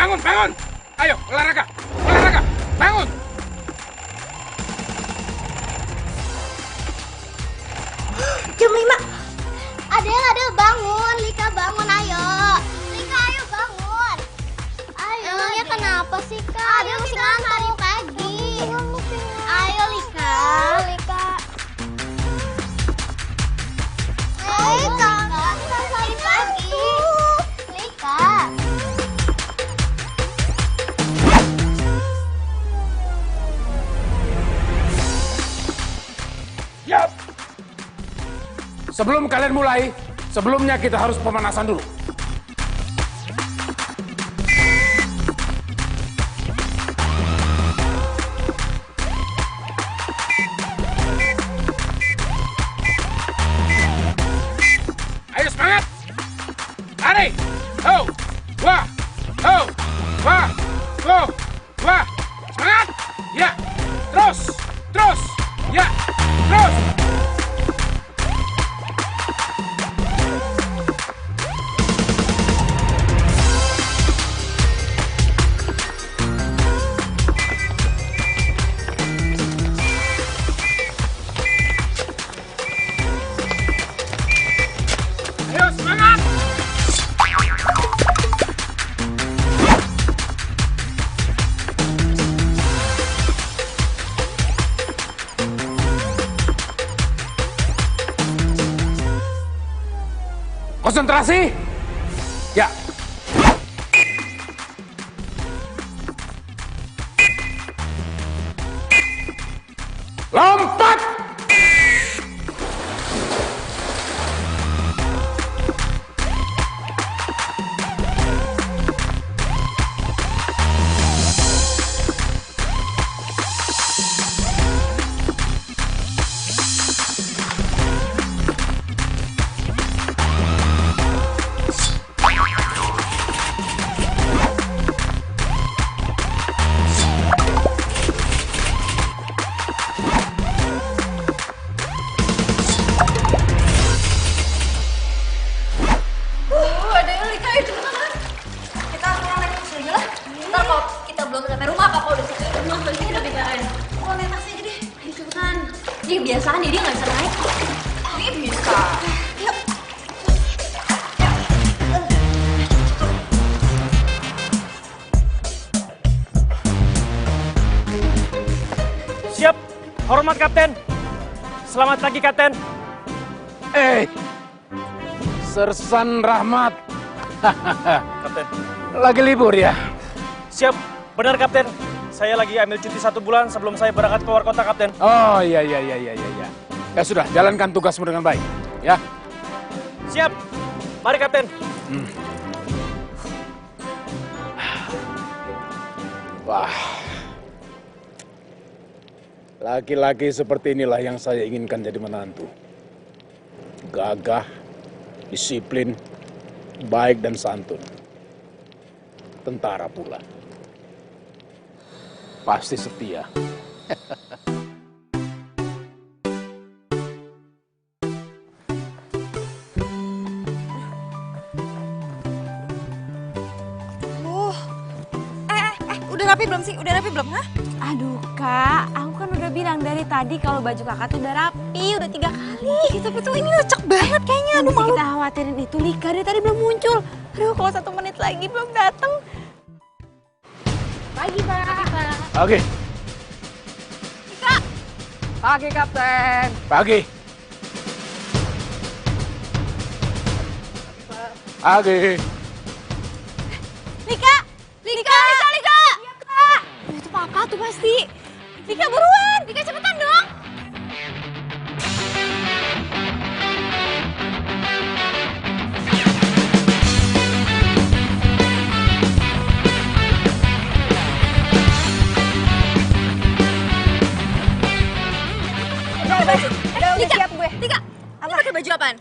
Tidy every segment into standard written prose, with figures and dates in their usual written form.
bangun, bangun. Ayo, olahraga, olahraga, bangun. Jam 5. Adel, bangun. Lika, bangun, ayo. Lika, ayo bangun. Ayo. Emangnya kenapa sih, Kak? Adel masih ngantuk pagi. Ayo, Lika. Lika. Lika, hari pagi. Lika. Siap. Sebelum kalian mulai, sebelumnya kita harus pemanasan dulu. Ayo semangat. Lari. Ho. Wah. Ho. Wah. Go. Wah. Semangat. Ya. Terus. Terus. Ya. Terus. Ayo semangat. Konsentrasi. Ya. Lompat. Ada yang Lika itu kan? Kita pulang naik taksi aja lah. Ntar kalau kita belum sampai rumah, papa udah sampai rumah. Nanti udah bikain. Pulang naik taksi aja deh. Ayo cepetan. Dia kebiasaan dia nggak bisa naik. Dia bisa. Yuk. Siap, hormat Kapten. Selamat pagi Kapten. Sersan Rahmat. Kapten. Lagi libur ya? Siap, benar Kapten. Saya lagi ambil cuti 1 bulan sebelum saya berangkat keluar kota Kapten. Oh iya. Ya sudah, jalankan tugasmu dengan baik. Ya. Siap, mari Kapten. Wah. Laki-laki seperti inilah yang saya inginkan jadi menantu. Gagah, disiplin, baik dan santun. Tentara pula. Pasti setia. Udah rapi belum sih? Udah rapi belum, hah? Aduh Kak, aku kan udah bilang dari tadi kalau baju kakak tuh udah rapi, udah 3 kali. Tapi tuh ini lecek banget kayaknya. Aduh, Yang malu. kita khawatirin itu Lika, dari tadi belum muncul. Aduh, kalau 1 menit lagi belum datang. Pagi Pak. Pagi. Lika. Pagi, Kapten. Pagi. Pagi. Lika. Lika. Lika. Iya Kak. Itu papa tuh pasti. Lika buruan. Lika cepetan dong. Udah Lika. siap gue. Lika. Apa? Pakai baju apaan?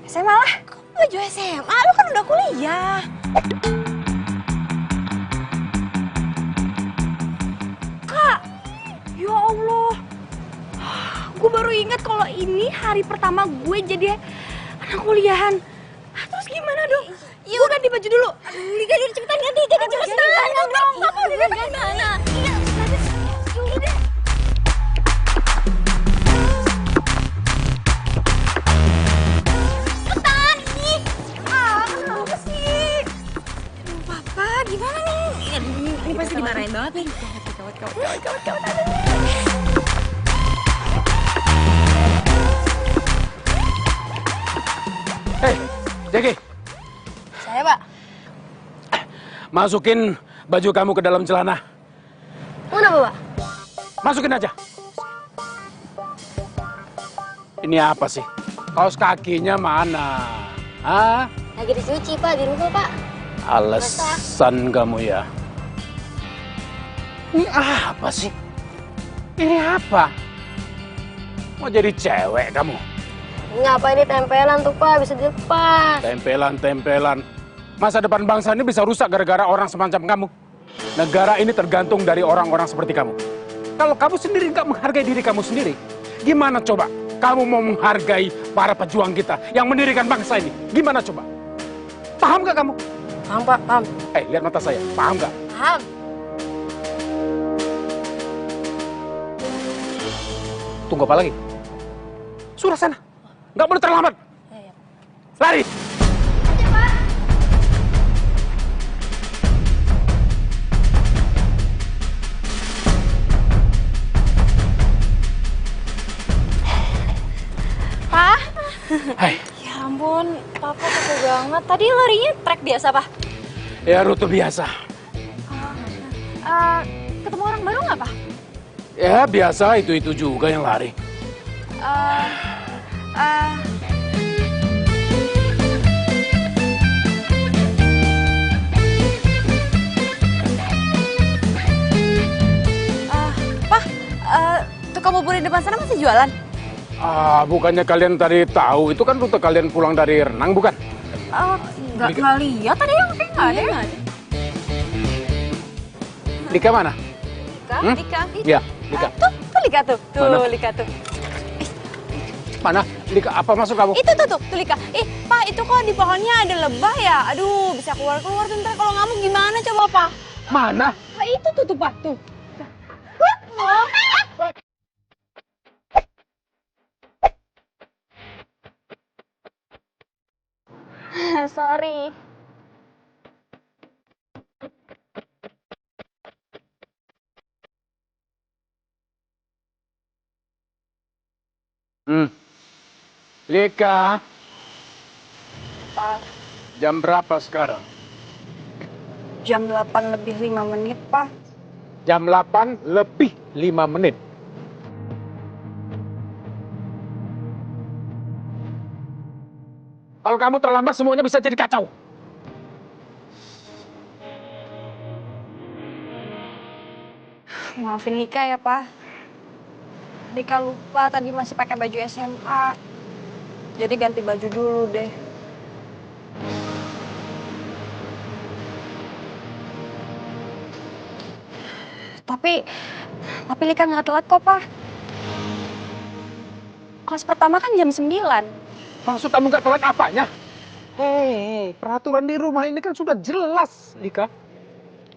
SMA lah. Baju SMA, lu kan udah kuliah. Kak, ya Allah. Gue baru ingat kalau ini hari pertama gue jadi anak kuliahan. Terus gimana dong? Yuk ganti baju dulu. Lika dulu cepetan ganti, jangan cepetan. Papa udah datang gimana? Iya, udah. Cepetan, ih. Kenapa sih? Aduh, Papa, gimana nih? Ini pasti dimarahin banget nih. Gawat. Hei, Jackie, Saya, Pak. masukin baju kamu ke dalam celana. Kenapa, Pak? Masukin aja. Ini apa sih? Kaos kakinya mana? Hah? Lagi dicuci, Pak, di rumah, Pak. Alasan kamu ya. Ini apa sih? Ini apa? Mau jadi cewek kamu? Ngapa ini tempelan tuh, Pak? Bisa dilepas. Tempelan. Masa depan bangsa ini bisa rusak gara-gara orang semacam kamu. Negara ini tergantung dari orang-orang seperti kamu. Kalau kamu sendiri nggak menghargai diri kamu sendiri, gimana coba kamu mau menghargai para pejuang kita yang mendirikan bangsa ini? Gimana coba? Paham nggak kamu? Paham, Pak, paham. Lihat mata saya. Paham nggak? Paham. Tunggu apa lagi? Sudah sana. Nggak boleh terlambat. Lari. Pak? Hai. Ya ampun, Papa capek banget. Tadi larinya trek biasa, Pak? Ya rute biasa. Ketemu orang baru nggak, Pak? Ya biasa itu juga yang lari. Pak, tukang bubur di depan sana masih jualan? Bukannya kalian tadi tahu, itu kan rute kalian pulang dari renang, bukan? Nggak lihat, ada yang kayak nggak ada. Lika mana? Lika? Ya, Lika. Tuh Lika tuh. Mana? Lika tuh. Mana? Lika, apa maksud kamu? Itu tuh Lika. Pak, itu kok di pohonnya ada lebah ya? Aduh, bisa keluar tuh ntar kalau ngamuk gimana coba, Pak? Mana? Pak, itu tuh, Pak, tuh. Sorry. Lika, Pak, jam berapa sekarang? jam 8 lebih 5 menit, Pak. Jam 8 lebih 5 menit. Kalau kamu terlambat, semuanya bisa jadi kacau. Maafin Lika ya, Pak. Lika lupa tadi masih pakai baju SMA. Jadi ganti baju dulu deh. Tapi Lika nggak telat kok, Pak. Kelas pertama kan jam 9. Maksud kamu nggak telat apanya? Hei, peraturan di rumah ini kan sudah jelas, Lika.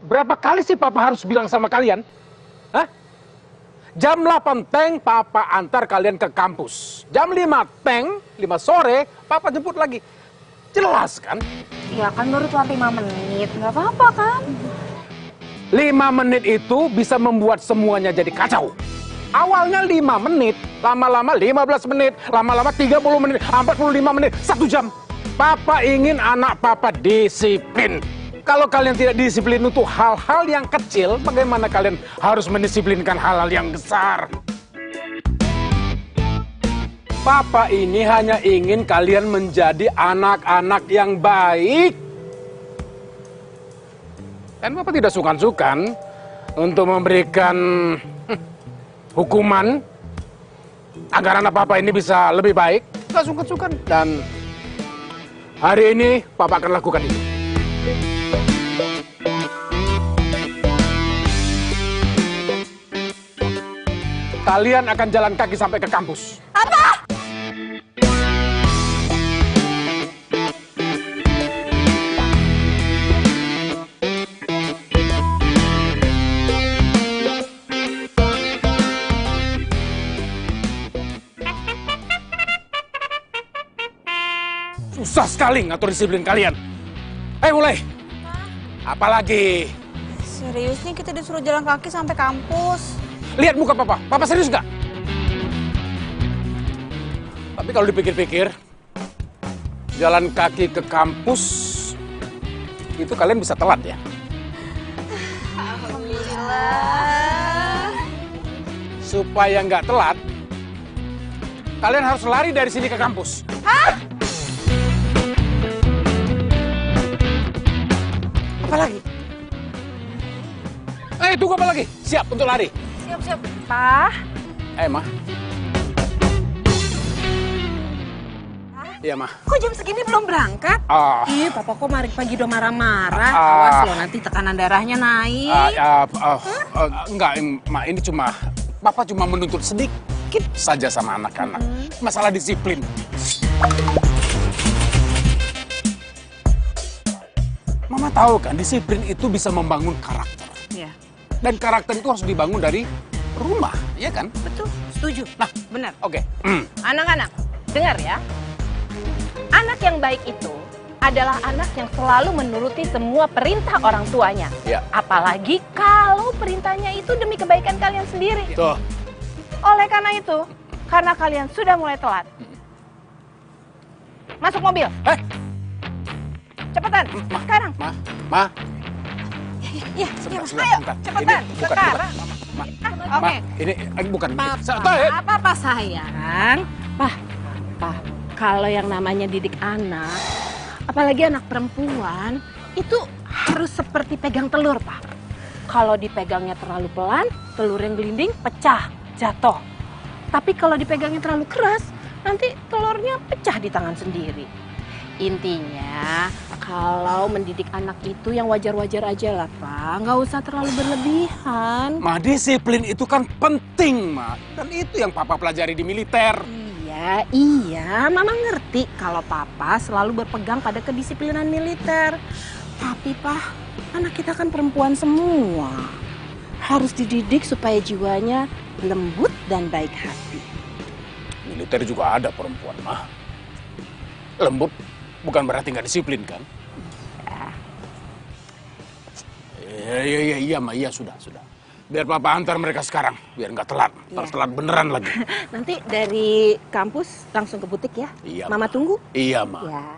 Berapa kali sih Papa harus bilang sama kalian? Hah? Jam 8 teng, Papa antar kalian ke kampus. Jam 5 teng, 5 sore, Papa jemput lagi. Jelas kan? Ya kan baru telat 5 menit, nggak apa-apa kan? 5 menit itu bisa membuat semuanya jadi kacau. Awalnya 5 menit, lama-lama 15 menit, lama-lama 30 menit, 45 menit, 1 jam. Papa ingin anak Papa disiplin. Kalau kalian tidak disiplin untuk hal-hal yang kecil, bagaimana kalian harus mendisiplinkan hal-hal yang besar? Papa ini hanya ingin kalian menjadi anak-anak yang baik. Dan Papa tidak sungkan-sungkan untuk memberikan hukuman agar anak Papa ini bisa lebih baik. Nggak sungkan-sungkan. Dan hari ini Papa akan lakukan itu. Kalian akan jalan kaki sampai ke kampus. Apa? Susah sekali ngatur disiplin kalian. Mulai. Apalagi? Serius nih kita disuruh jalan kaki sampai kampus. Lihat muka papa. Papa serius nggak? Tapi kalau dipikir-pikir, jalan kaki ke kampus, itu kalian bisa telat ya? Alhamdulillah. Supaya nggak telat, kalian harus lari dari sini ke kampus. Hah? Apa lagi? Tunggu apa lagi? Siap untuk lari? Siap. Pak. Ma. Iya, Ma. Kok jam segini belum berangkat? Ih, papa kok pagi udah marah-marah. Awas loh, nanti tekanan darahnya naik. Enggak, Ma. Ini Papa cuma menuntut sedikit saja sama anak-anak. Masalah disiplin. Mama tahu kan, disiplin itu bisa membangun karakter. Iya. Dan karakter itu harus dibangun dari rumah, ya kan? Betul, setuju. Nah, benar. Oke. Anak-anak, dengar ya. Anak yang baik itu adalah anak yang selalu menuruti semua perintah orang tuanya. Ya. Apalagi kalau perintahnya itu demi kebaikan kalian sendiri. Tuh. Oleh karena itu, karena kalian sudah mulai telat. Masuk mobil. Cepetan, sekarang. Ma. Iya, Mas. ayo, Ini cepetan. bukan. Sekarang. Ma. Oke. Ini bukan. Papa sayang. Pak, kalau yang namanya didik anak, apalagi anak perempuan, itu harus seperti pegang telur, Pak. Kalau dipegangnya terlalu pelan, telur yang gelinding pecah, jatuh. Tapi kalau dipegangnya terlalu keras, nanti telurnya pecah di tangan sendiri. Intinya, kalau mendidik anak itu yang wajar-wajar aja lah, Pak. Nggak usah terlalu berlebihan. Ma, disiplin itu kan penting, Ma. Dan itu yang Papa pelajari di militer. Iya, Mama ngerti kalau Papa selalu berpegang pada kedisiplinan militer. Tapi, Pak, anak kita kan perempuan semua. Harus dididik supaya jiwanya lembut dan baik hati. Militer juga ada perempuan, Ma. Lembut bukan berarti nggak disiplin, kan? Iya, Ma. Iya, sudah. Biar Papa antar mereka sekarang, biar nggak telat. Ntar telat beneran lagi. Nanti dari kampus langsung ke butik ya? Iya, Mama Ma. tunggu? Iya, Ma. Ya.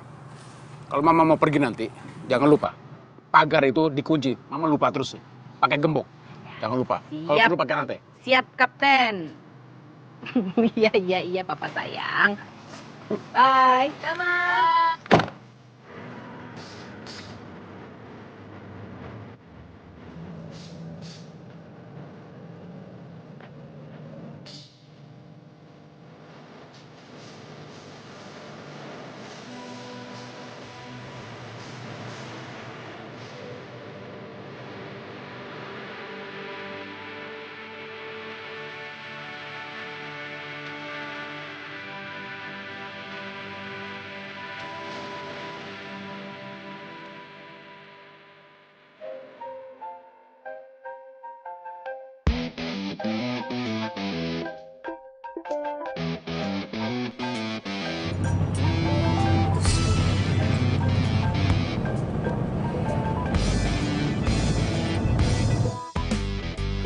Kalau Mama mau pergi nanti, jangan lupa. Pagar itu dikunci. Mama lupa terus. Pakai gembok. Jangan lupa. Kalau Siap. perlu pakai rantai. Siap, Kapten. Iya, Papa sayang. Bye. Sama.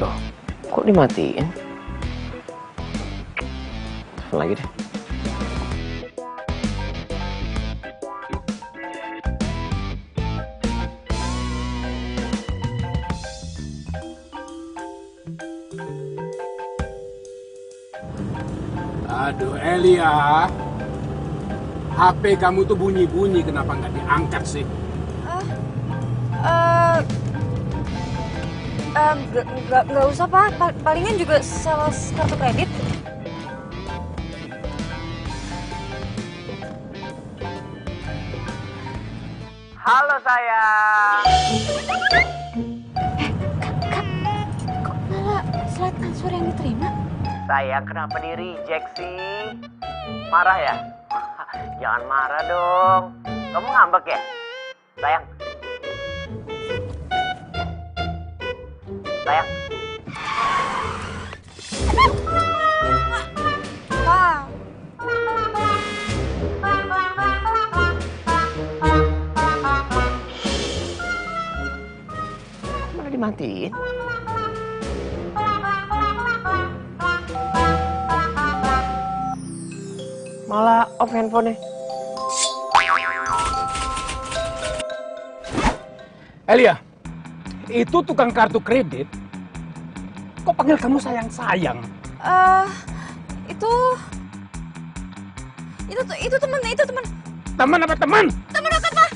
Loh, kok dimatiin? Telepon lagi deh. Aduh, Elia. HP kamu tuh bunyi-bunyi, kenapa nggak diangkat sih? Nggak usah, Pak. Palingan juga sales kartu kredit. Halo sayang. Kok malah slide transfer yang diterima? Sayang, kenapa di reject sih? Marah ya? Jangan marah dong. Kamu ngambek ya? Sayang. Sayang. Pak. dimatiin? Malah off handphonenya. Elia, itu tukang kartu kredit. Kok panggil kamu sayang-sayang? Itu teman. Teman apa teman? Teman dekat, Pak.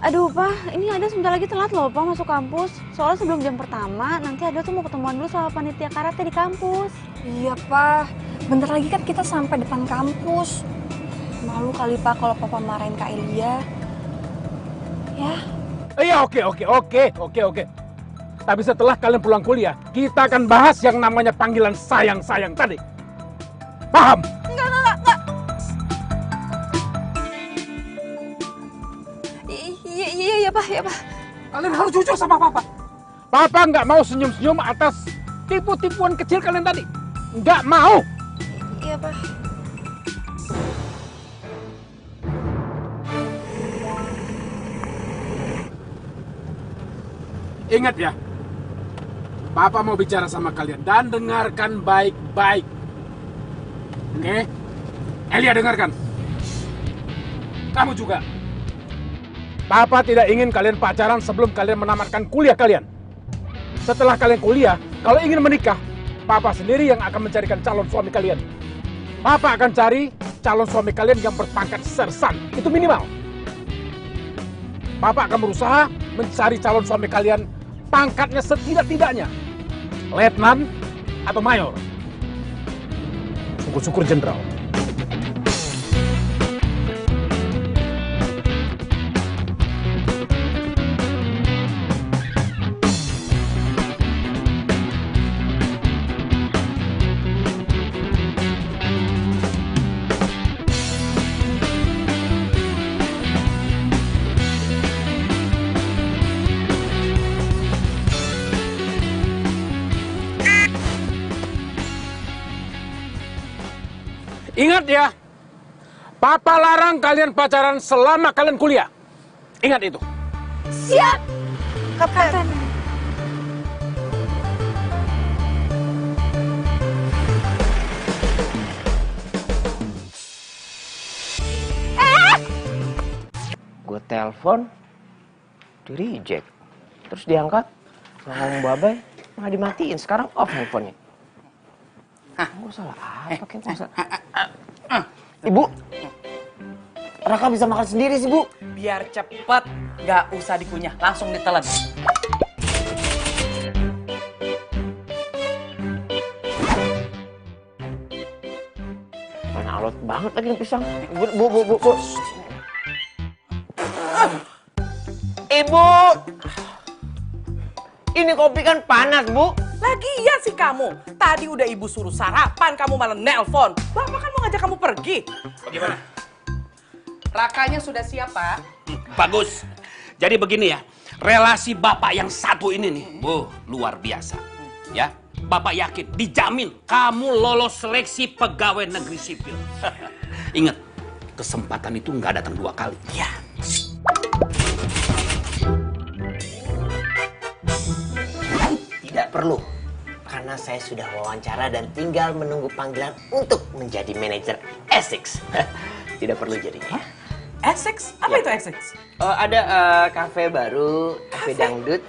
Aduh, Pak, ini ada sebentar lagi telat loh, Pak, masuk kampus. Soalnya sebelum jam pertama, nanti ada tuh mau ketemuan dulu sama panitia karate di kampus. Iya, Pak. Bentar lagi kan kita sampai depan kampus. Malu kali, Pak, kalau Papa marahin Kak Elia. Ya. Iya, oke. Tapi setelah kalian pulang kuliah, kita akan bahas yang namanya panggilan sayang-sayang tadi. Paham? Enggak. Iya, Pak. Kalian harus jujur sama Papa. Papa nggak mau senyum-senyum atas tipu-tipuan kecil kalian tadi. Nggak mau. Iya, Pak. Ingat ya, Papa mau bicara sama kalian dan dengarkan baik-baik. Oke? Elia, dengarkan. Kamu juga. Papa tidak ingin kalian pacaran sebelum kalian menamatkan kuliah kalian. Setelah kalian kuliah, kalau ingin menikah, Papa sendiri yang akan mencarikan calon suami kalian. Papa akan cari calon suami kalian yang berpangkat sersan. Itu minimal. Papa akan berusaha mencari calon suami kalian pangkatnya setidak-tidaknya letnan atau mayor. Syukur-syukur jenderal. Ingat ya, Papa larang kalian pacaran selama kalian kuliah. Ingat itu. Siap, Kapten. Gue telepon, di reject. Terus diangkat, ngomong babai, malah dimatiin. Sekarang off handphonenya. Gue salah apa? Ibu, Raka bisa makan sendiri sih, Bu. Biar cepet, nggak usah dikunyah, langsung ditelan. Mana alot banget lagi yang pisang. Bu. Ibu, ini kopi kan panas, Bu. Lagian sih kamu, tadi udah ibu suruh sarapan, kamu malah nelpon. Bapak kan mau ngajak kamu pergi. Bagaimana? Rakanya sudah siap, Pak. Bagus. Jadi begini ya, relasi Bapak yang satu ini nih, luar biasa. Ya, Bapak yakin, dijamin kamu lolos seleksi pegawai negeri sipil. Ingat, kesempatan itu nggak datang 2 kali. Ya. Tidak perlu, karena saya sudah wawancara dan tinggal menunggu panggilan untuk menjadi manajer Essex. Tidak perlu jadinya. Essex? Apa itu Essex? Ada kafe baru, kafe dangdut.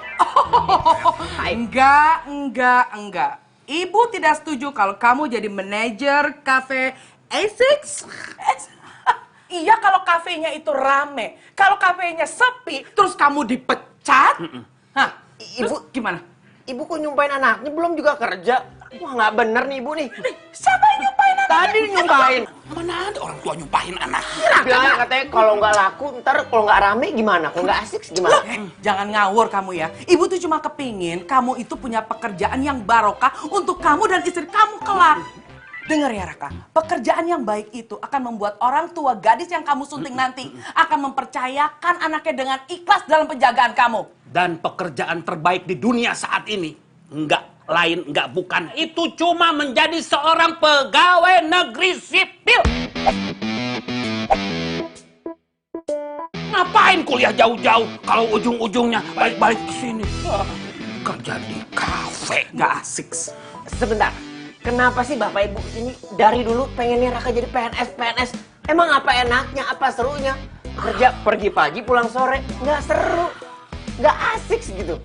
Enggak. Ibu tidak setuju kalau kamu jadi manajer kafe Essex. Iya, kalau kafenya itu rame. Kalau kafenya sepi, terus kamu dipecat. Hah? Ibu gimana? Ibu kok nyumpain anaknya, belum juga kerja. Wah, nggak bener nih, Ibu nih. Siapa yang nyumpain anaknya? Tadi nyumpain. Mana ada orang tua nyumpahin anak? Bilangnya katanya kalau nggak laku, ntar kalau nggak rame gimana? Kalau nggak asik gimana? Jangan ngawur kamu ya. Ibu tuh cuma kepingin kamu itu punya pekerjaan yang barokah untuk kamu dan istri kamu kelak. Dengar ya Raka, pekerjaan yang baik itu akan membuat orang tua gadis yang kamu sunting nanti akan mempercayakan anaknya dengan ikhlas dalam penjagaan kamu. Dan pekerjaan terbaik di dunia saat ini nggak lain nggak bukan. Itu cuma menjadi seorang pegawai negeri sipil. Ngapain kuliah jauh-jauh kalau ujung-ujungnya balik-balik ke sini? Kerja di kafe nggak asik. Sebentar, kenapa sih Bapak Ibu ini dari dulu pengennya Raka jadi PNS? Emang apa enaknya, apa serunya? Kerja pergi pagi pulang sore, nggak seru, nggak asik gitu.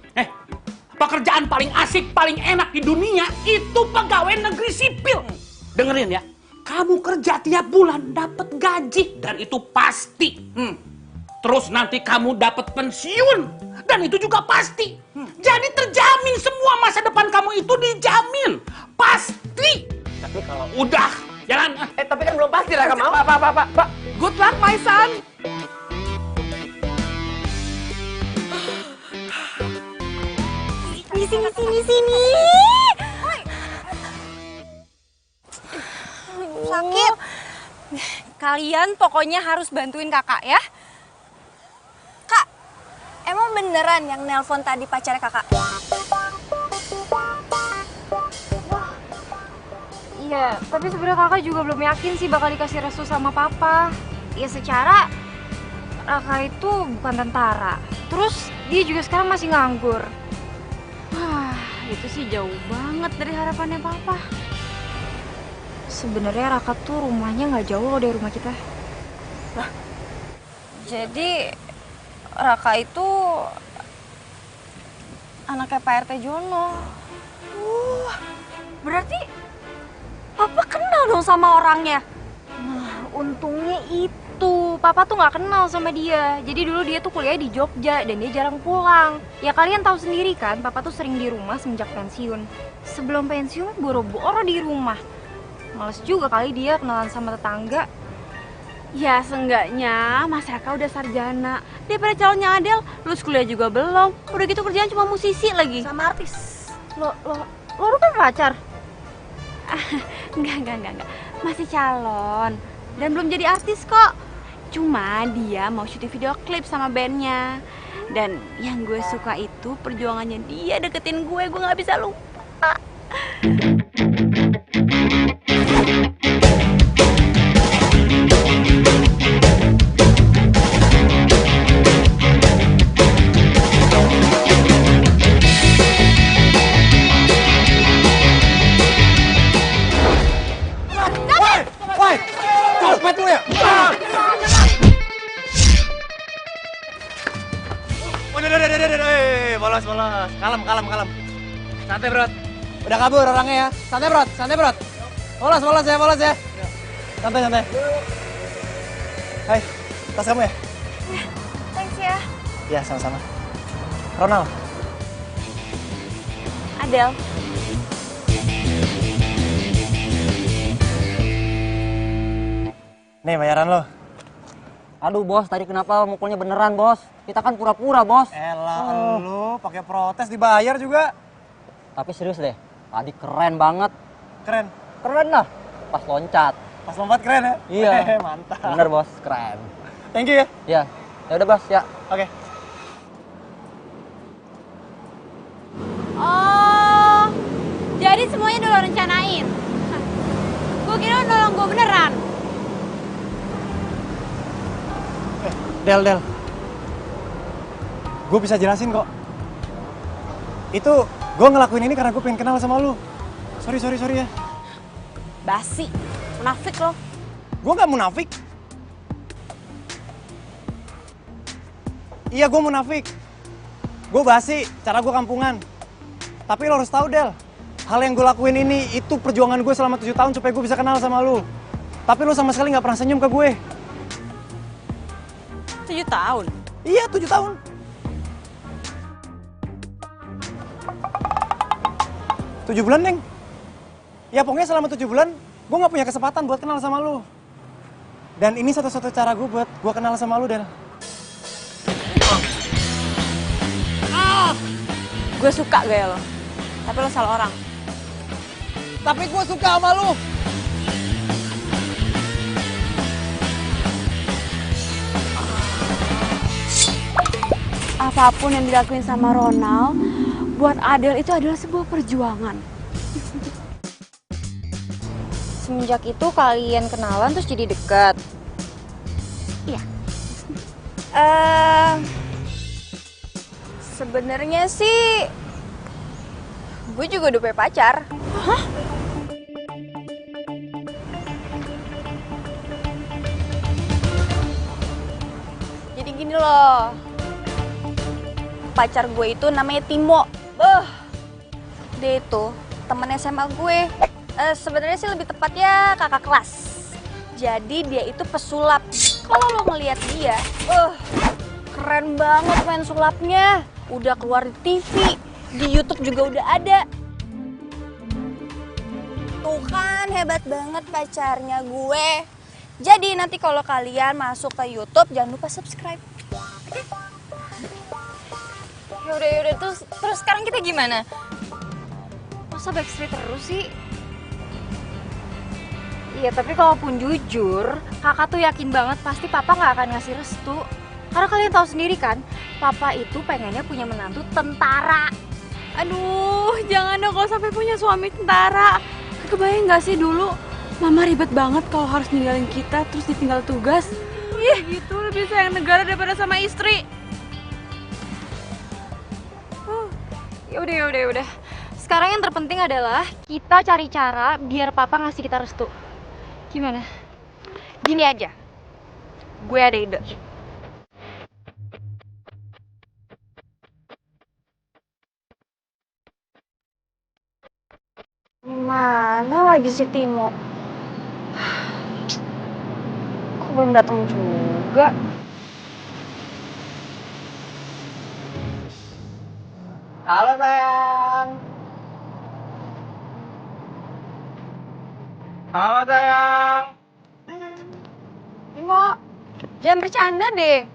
Pekerjaan paling asik, paling enak di dunia itu pegawai negeri sipil. Dengerin ya, kamu kerja tiap bulan dapat gaji dan itu pasti. Terus nanti kamu dapat pensiun dan itu juga pasti. Jadi terjamin semua masa depan kamu itu dijamin. Pasti. Tapi kalau udah jalan. Tapi kan belum pasti Raka mau. Pak. Good luck, my son. Sini. Sakit. Kalian pokoknya harus bantuin kakak ya. Kak, emang beneran yang nelpon tadi pacarnya kakak? Iya, tapi sebenarnya kakak juga belum yakin sih bakal dikasih restu sama papa. Ya secara Raka itu bukan tentara. Terus dia juga sekarang masih nganggur. Wah, itu sih jauh banget dari harapannya papa. Sebenarnya Raka tuh rumahnya nggak jauh loh dari rumah kita. Jadi Raka itu anaknya Pak RT Jono. Berarti papa kenal dong sama orangnya. Nah, untungnya itu papa tuh nggak kenal sama dia. Jadi dulu dia tuh kuliah di Jogja dan dia jarang pulang. Ya kalian tahu sendiri kan, papa tuh sering di rumah semenjak pensiun. Sebelum pensiun boro-boro di rumah. Males juga kali dia kenalan sama tetangga. Ya seenggaknya Mas Raka udah sarjana. Daripada calonnya Adel, lulus kuliah juga belum. Udah gitu kerjaan cuma musisi lagi. Sama artis. Lo kan pacar? Enggak. Masih calon. Dan belum jadi artis kok. Cuma dia mau syuting video klip sama bandnya. Dan yang gue suka itu perjuangannya dia deketin gue gak bisa lupa. Copet lu ya? Bolos. Kalem. Santai, Bro. Udah kabur orangnya ya. Santai, Bro. Bolos ya. Santai. Hai, tas kamu ya? Thanks ya. Iya, sama-sama. Ronald. Adel. Nih bayaran lo. Aduh bos, tadi kenapa mukulnya beneran bos? Kita kan pura-pura bos. Elah lu pakai protes dibayar juga. Tapi serius deh, tadi keren banget. Keren? Keren lah, pas loncat. Pas lompat keren ya? Iya. Mantap. Bener bos, keren. Thank you ya. Iya, ya udah bos ya. Oke. Oh, jadi semuanya udah lo rencanain? Gue kira lo nolong gue beneran. Del. Gue bisa jelasin kok. Itu gue ngelakuin ini karena gue pengen kenal sama lu. Sorry ya. Basi, munafik lo. Gue gak munafik. Iya gue munafik. Gue basi, cara gue kampungan. Tapi lo harus tahu Del, hal yang gue lakuin ini itu perjuangan gue selama 7 tahun supaya gue bisa kenal sama lu. Tapi lu sama sekali gak pernah senyum ke gue. 7 tahun? Iya 7 tahun. Tujuh bulan, Neng. Ya pokoknya selama 7 bulan, gue gak punya kesempatan buat kenal sama lu. Dan ini satu-satu cara gue buat gue kenal sama lu, Del. Gue suka gaya lo, tapi lo salah orang. Tapi gue suka sama lu. Apapun yang dilakuin sama Ronald, buat Adele itu adalah sebuah perjuangan. Semenjak itu kalian kenalan terus jadi dekat? Iya. Sebenarnya sih gue juga udah punya pacar. Hah? Jadi gini loh, pacar gue itu namanya Timo. Dia itu temen SMA gue. Sebenarnya sih lebih tepatnya kakak kelas. Jadi dia itu pesulap. Kalau lo ngeliat dia, keren banget main sulapnya. Udah keluar di TV, di YouTube juga udah ada. Tuh kan hebat banget pacarnya gue. Jadi nanti kalau kalian masuk ke YouTube jangan lupa subscribe. Yaudah, terus sekarang kita gimana? Masa backstreet terus sih? Iya, tapi kalaupun jujur, kakak tuh yakin banget pasti papa nggak akan ngasih restu. Karena kalian tahu sendiri kan, papa itu pengennya punya menantu tentara. Aduh, jangan dong kalau sampai punya suami tentara. Kebayang nggak sih dulu, mama ribet banget kalau harus ninggalin kita terus ditinggal tugas. Ih, gitu lebih sayang negara daripada sama istri. Yaudah. Sekarang yang terpenting adalah kita cari cara biar papa ngasih kita restu. Gimana? Gini aja, gue ada ide. Mana lagi si Timo? Kok belum datang juga? Halo sayang. Halo sayang. Timo, jangan bercanda deh.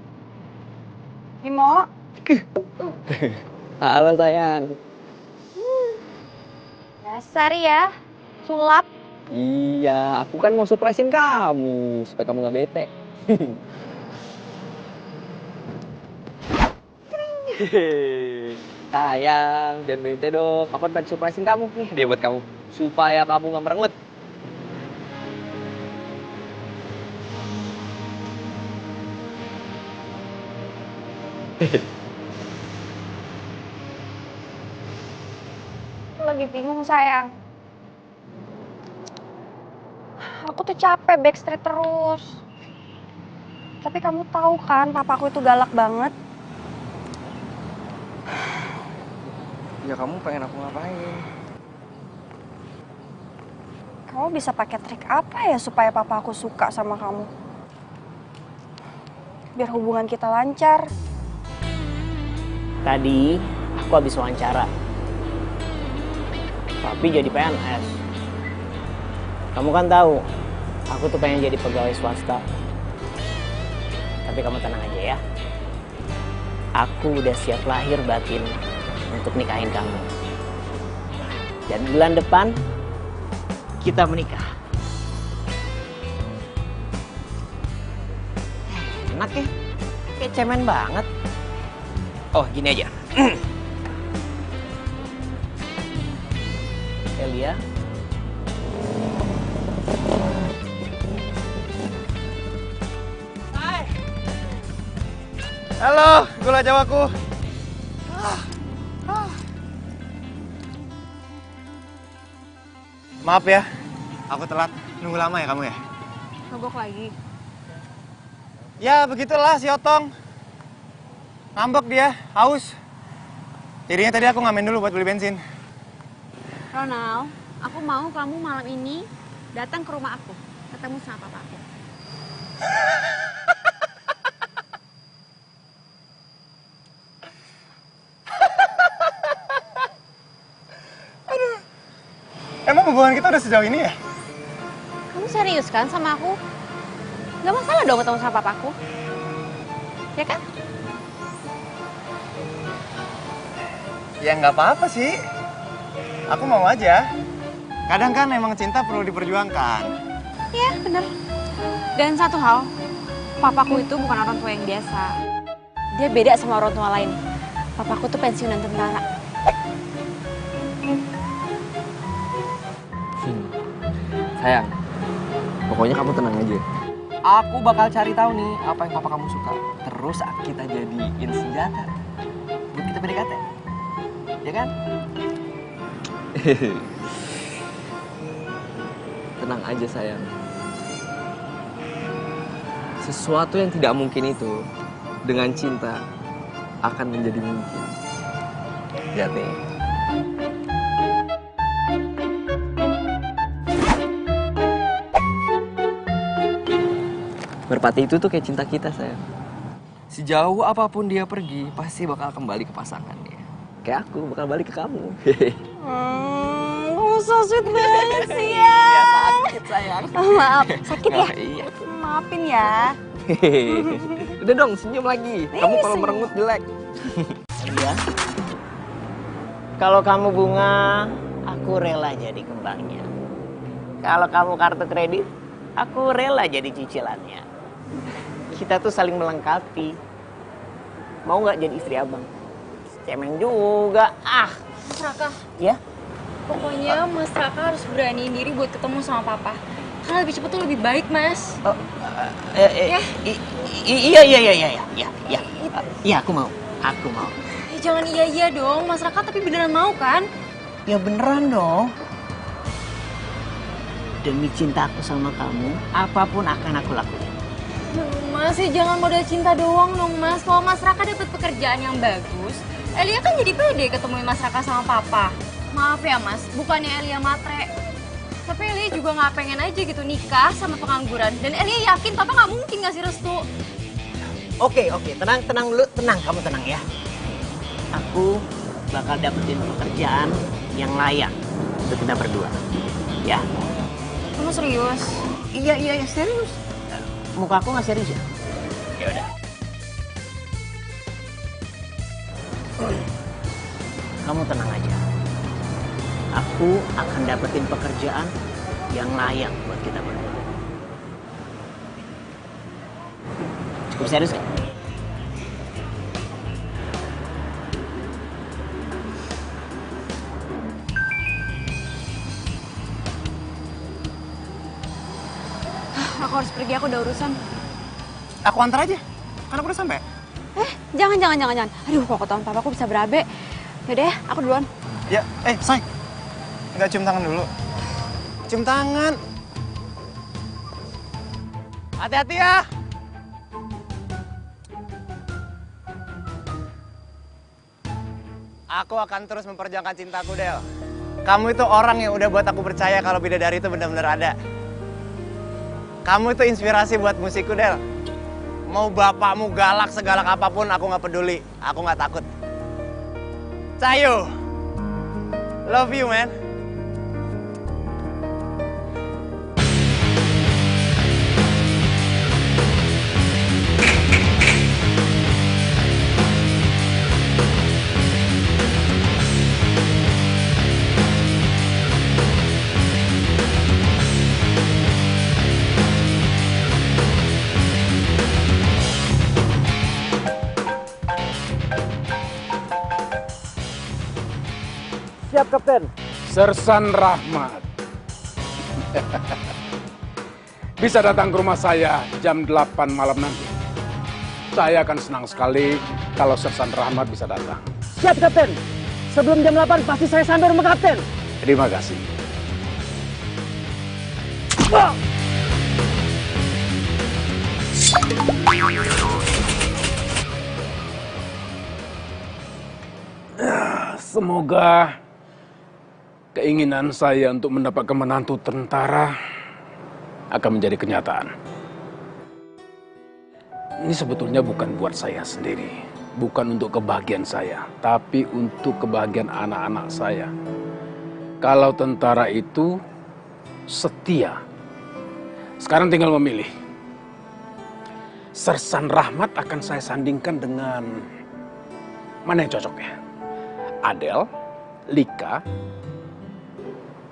Timo. Halo sayang. Dasar ya, sulap. Iya, aku kan mau surprisein kamu supaya kamu gak bete. Sayang, jangan bete dong. Aku pengen surprisein kamu nih, dia buat kamu supaya kamu gak merengut. Lagi bingung sayang. Aku tuh capek backstreet terus. Tapi kamu tahu kan papaku itu galak banget. Ya kamu pengen aku ngapain? Kamu bisa pakai trik apa ya supaya papa aku suka sama kamu? Biar hubungan kita lancar. Tadi aku habis wawancara. Tapi jadi PNS. Kamu kan tahu, aku tuh pengen jadi pegawai swasta. Tapi kamu tenang aja ya. Aku udah siap lahir batin untuk nikahin kamu. Dan bulan depan kita menikah. Enak ya? Kayak cemen banget. Oh, gini aja. Elia. Hai. Halo, gula jawaku. Maaf ya, aku telat. Nunggu lama ya kamu ya? Ngobok lagi. Ya, begitulah si Otong. Ngambek dia, haus. Jadinya tadi aku ngamen dulu buat beli bensin. Ronald, aku mau kamu malam ini datang ke rumah aku, ketemu sama papa aku. Aduh, emang hubungan kita udah sejauh ini ya? Kamu serius kan sama aku? Gak masalah dong ketemu sama papaku, ya kan? Ya nggak apa-apa sih. Aku mau aja. Kadang kan emang cinta perlu diperjuangkan. Iya, bener. Dan satu hal, papaku itu bukan orang tua yang biasa. Dia beda sama orang tua lain. Papaku tuh pensiunan tentara. Sayang, pokoknya kamu tenang aja. Aku bakal cari tahu nih apa yang papa kamu suka. Terus kita jadiin senjata buat kita PDKT. Ya kan? Tenang aja sayang. Sesuatu yang tidak mungkin itu dengan cinta akan menjadi mungkin. Lihat nih. Merpati itu tuh kayak cinta kita, sayang. Sejauh apapun dia pergi, pasti bakal kembali ke pasangannya. Kayak aku bakal balik ke kamu. So sweet banget sih ya. Iya, sakit sayang. Maaf, sakit ya? Iya. Maafin ya. Udah dong, senyum lagi. Kamu kalau merengut jelek. Iya. Kalau kamu bunga, aku rela jadi kembangnya. Kalau kamu kartu kredit, aku rela jadi cicilannya. Kita tuh saling melengkapi. Mau nggak jadi istri abang? Cemen juga. Mas Raka. Ya? Pokoknya Mas Raka harus beraniin diri buat ketemu sama Papa. Karena lebih cepet tuh lebih baik, Mas. Iya. Iya, aku mau. Jangan iya dong, Mas Raka, tapi beneran mau kan? Ya beneran dong. Demi cintaku sama kamu, apapun akan aku lakuin. Mas, jangan modal cinta doang dong, Mas. Kalau Mas Raka dapat pekerjaan yang bagus, Elia kan jadi pede ketemuin Mas Raka sama Papa. Maaf ya, Mas, bukannya Elia matre. Tapi Elia juga nggak pengen aja gitu nikah sama pengangguran. Dan Elia yakin Papa nggak mungkin ngasih restu. Oke, tenang dulu, kamu tenang ya. Aku bakal dapetin pekerjaan yang layak untuk kita berdua. Ya. Kamu serius? Iya, serius. Muka aku nggak serius ya? Ya udah. Kamu tenang aja. Aku akan dapetin pekerjaan yang layak buat kita berdua. Cukup serius kan? Aku harus pergi, aku udah urusan. Aku antar aja, kan aku udah sampai. Jangan. Aduh, kok ketahuan papa aku bisa berabe. Yaudah ya, aku duluan. Ya, say. Nggak cium tangan dulu. Cium tangan. Hati-hati ya. Aku akan terus memperjuangkan cintaku, Del. Kamu itu orang yang udah buat aku percaya kalau bidadari itu benar-benar ada. Kamu itu inspirasi buat musikku, Del. Mau bapakmu galak segalak apapun, aku nggak peduli. Aku nggak takut. Cayo, love you, man. Siap, Kapten. Sersan Rahmat. Bisa datang ke rumah saya jam 8 malam nanti. Saya akan senang sekali kalau Sersan Rahmat bisa datang. Siap, Kapten. Sebelum jam 8 pasti saya sampai rumah Kapten. Terima kasih. Semoga keinginan saya untuk mendapatkan menantu tentara akan menjadi kenyataan. Ini sebetulnya bukan buat saya sendiri, bukan untuk kebahagiaan saya, tapi untuk kebahagiaan anak-anak saya. Kalau tentara itu setia, sekarang tinggal memilih. Sersan Rahmat akan saya sandingkan dengan mana yang cocok ya? Adel, Lika,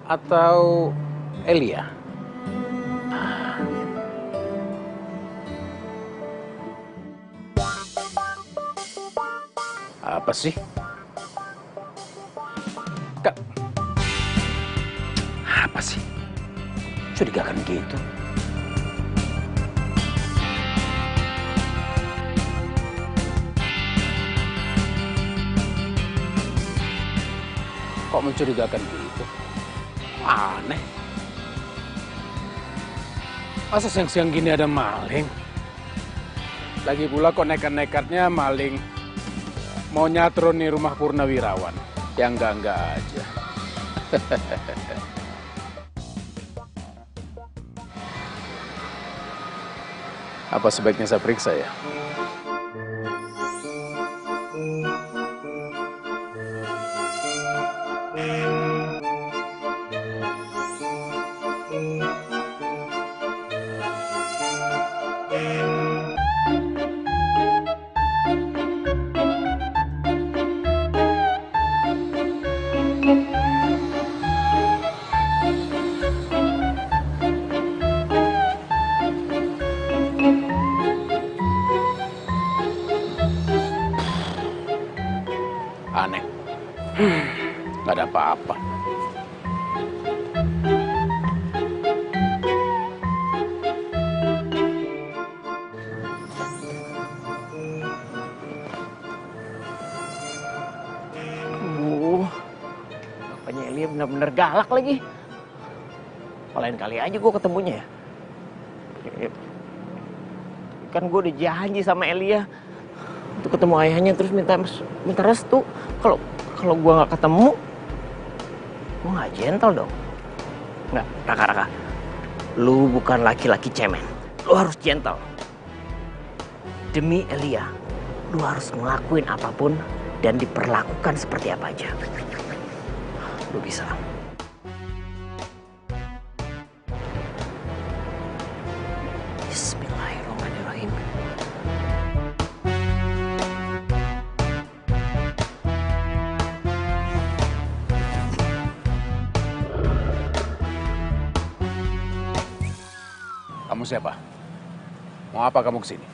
atau Elia? Apa sih? mencurigakan gitu? Kok mencurigakan gitu? Aneh. Masa siang-siang gini ada maling? Lagi pula kok nekat-nekatnya maling mau nyatroni rumah Purnawirawan. Yang enggak aja. Apa sebaiknya saya periksa ya? Aneh. Nggak ada apa-apa. Bapaknya Elia benar-benar galak lagi. Lain kali aja gue ketemunya ya. Kan gue udah janji sama Elia untuk ketemu ayahnya terus minta restu. Kalau gue nggak ketemu, gue nggak gentle dong. Nggak, Raka. Lu bukan laki-laki cemen. Lu harus gentle. Demi Elia, lu harus ngelakuin apapun dan diperlakukan seperti apa aja. Lu bisa. Bismillahirrahmanirrahim. Kamu siapa? Mau apa kamu kesini?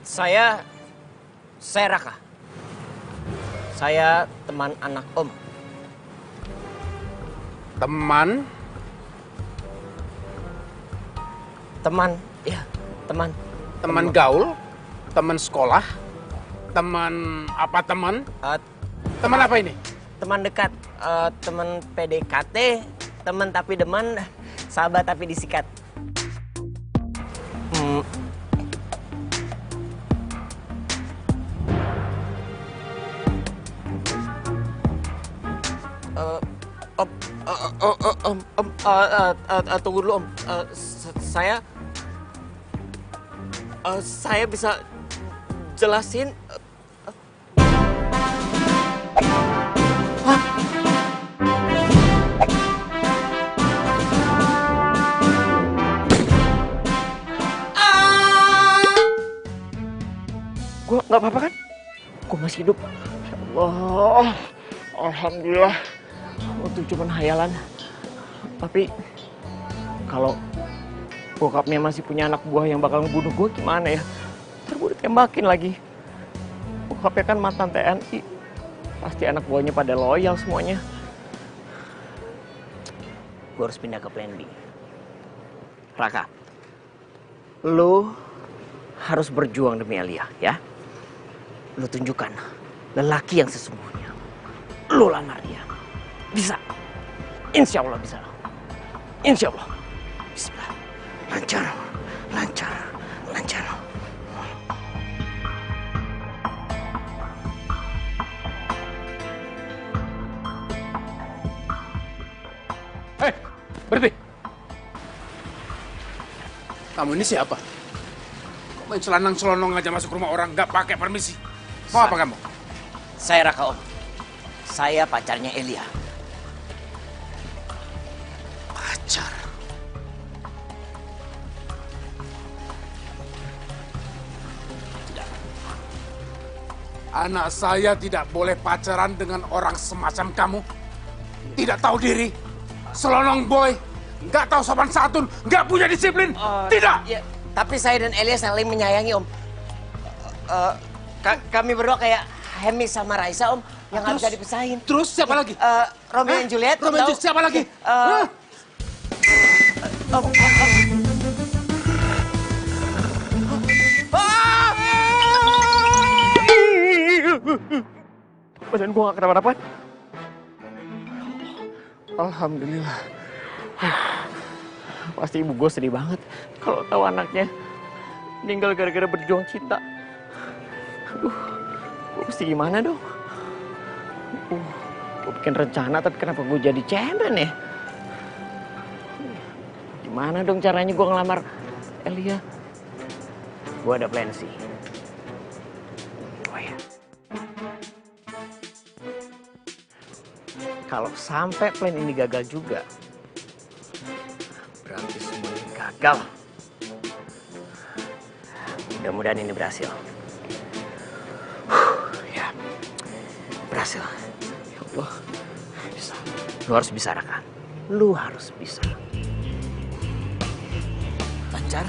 Saya Raka. Saya teman anak Om. Teman? Ya, teman. Teman gaul? Teman sekolah? Teman apa teman? Teman apa ini? Teman dekat, teman PDKT, teman tapi deman, sahabat tapi disikat. Tunggu dulu Om. Saya bisa jelasin. Gue nggak apa-apa kan? Gue masih hidup. Ya Allah, alhamdulillah. Itu cuma hayalan. Tapi kalau bokapnya masih punya anak buah yang bakal ngebunuh gue gimana ya? Ntar gue ditembakin lagi. Bokapnya kan mantan TNI. Pasti anak buahnya pada loyal semuanya. Gue harus pindah ke plan B. Raka, lu harus berjuang demi Elia, ya. Lu tunjukkan lelaki yang sesungguhnya. Lu lamar dia. Bisa. Insya Allah bisa. Insya Allah. Bismillah. Lancar. Hei, berhenti. Kamu ini siapa? Main celanang-celonong aja masuk rumah orang, nggak pakai permisi. Mau apa kamu? Saya Raka, Om. Saya pacarnya Elia. Pacar? Tidak. Anak saya tidak boleh pacaran dengan orang semacam kamu. Tidak tahu diri, selonong boy, nggak tahu sopan santun, nggak punya disiplin. Tidak. Ya, tapi saya dan Elia saling menyayangi, Om. Kami berdua kayak Hemi sama Raisa, Om, yang nggak bisa dipisahin. Terus siapa lagi? Romeo and Juliet. Romeo and Juliet siapa lagi? Badan gua gak kenapa-napa. Alhamdulillah. Pasti ibu gue sedih banget kalau tahu anaknya meninggal gara-gara berjuang cinta. Aduh, gue mesti gimana dong? Gue bikin rencana tapi kenapa gue jadi cemen ya? Gimana dong caranya gue ngelamar Elia? Gue ada plan sih. Oh ya. Kalau sampai plan ini gagal juga, berarti semuanya gagal. Mudah-mudahan ini berhasil. Ya, berhasil. Ya Allah, bisa. Lu harus bisa, Raka. Lu harus bisa. Lancar.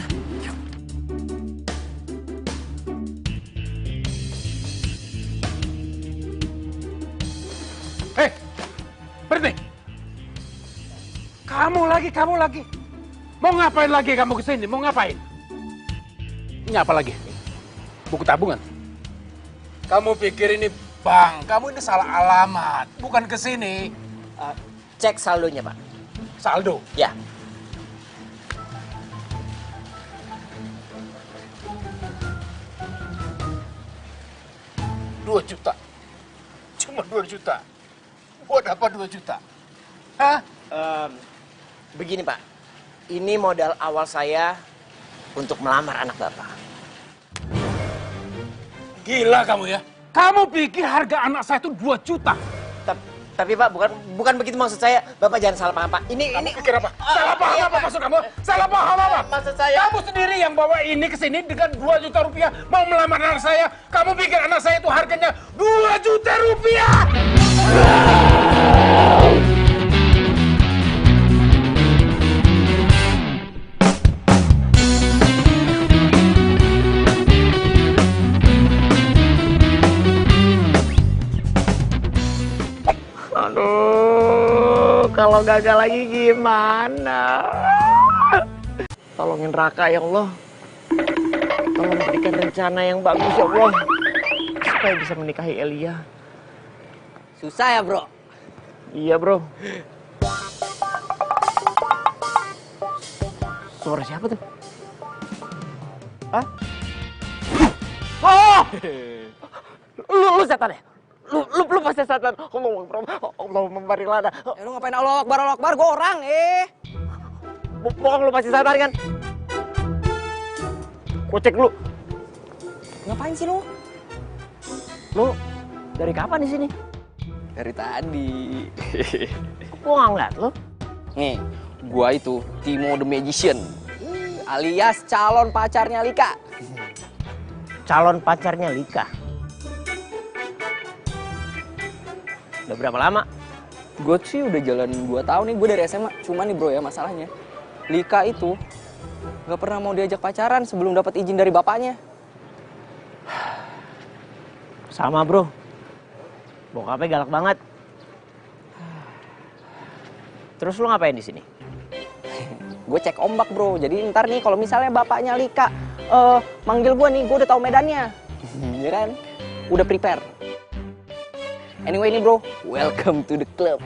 Hei, berhenti. Kamu lagi. Mau ngapain lagi kamu kesini? Mau ngapain? Ini apa lagi? Buku tabungan? Kamu pikir ini bank? Kamu ini salah alamat. Bukan kesini. Cek saldonya, Pak. Saldo? Ya. $2 juta. Cuma 2 juta. Buat apa 2 juta? Hah? Begini, Pak. Ini modal awal saya untuk melamar anak Bapak. Gila kamu ya. Kamu pikir harga anak saya itu 2 juta? Tapi Pak, bukan begitu maksud saya. Bapak jangan salah paham, Pak. Ini pikir apa? Salah paham apa maksud kamu? Salah paham apa? Maksud saya... Kamu sendiri yang bawa ini ke sini dengan 2 juta rupiah mau melamar anak saya. Kamu pikir anak saya itu harganya 2 juta rupiah? Aduh, kalau gagal lagi gimana? Tolongin Raka ya Allah. Tolong berikan rencana yang bagus ya Allah. Supaya bisa menikahi Elia. Susah ya, Bro? Iya, Bro. Suara siapa tuh? Hah? Oh! Lu setan ya? Lu pasti setan. Allahumma barik lana. Lu ngapain Allah Akbar, gue orang, Bohong, lu pasti setan kan? Gua cek dulu. Ngapain sih lu? Lu dari kapan di sini? Dari tadi. Gua nggak ngeliat lu. Nih, gua itu Timo the Magician, alias calon pacarnya Lika. Calon pacarnya Lika? Udah berapa lama? Gue sih udah jalan 2 tahun nih, gue dari SMA. Cuma nih bro ya masalahnya, Lika itu gak pernah mau diajak pacaran sebelum dapat izin dari bapaknya. Sama bro, bokapnya galak banget. Terus lu ngapain di sini? Gue cek ombak bro, jadi ntar nih kalau misalnya bapaknya Lika manggil gue nih, gue udah tahu medannya. Ya kan? Udah prepare. Anyway nih bro, welcome to the club.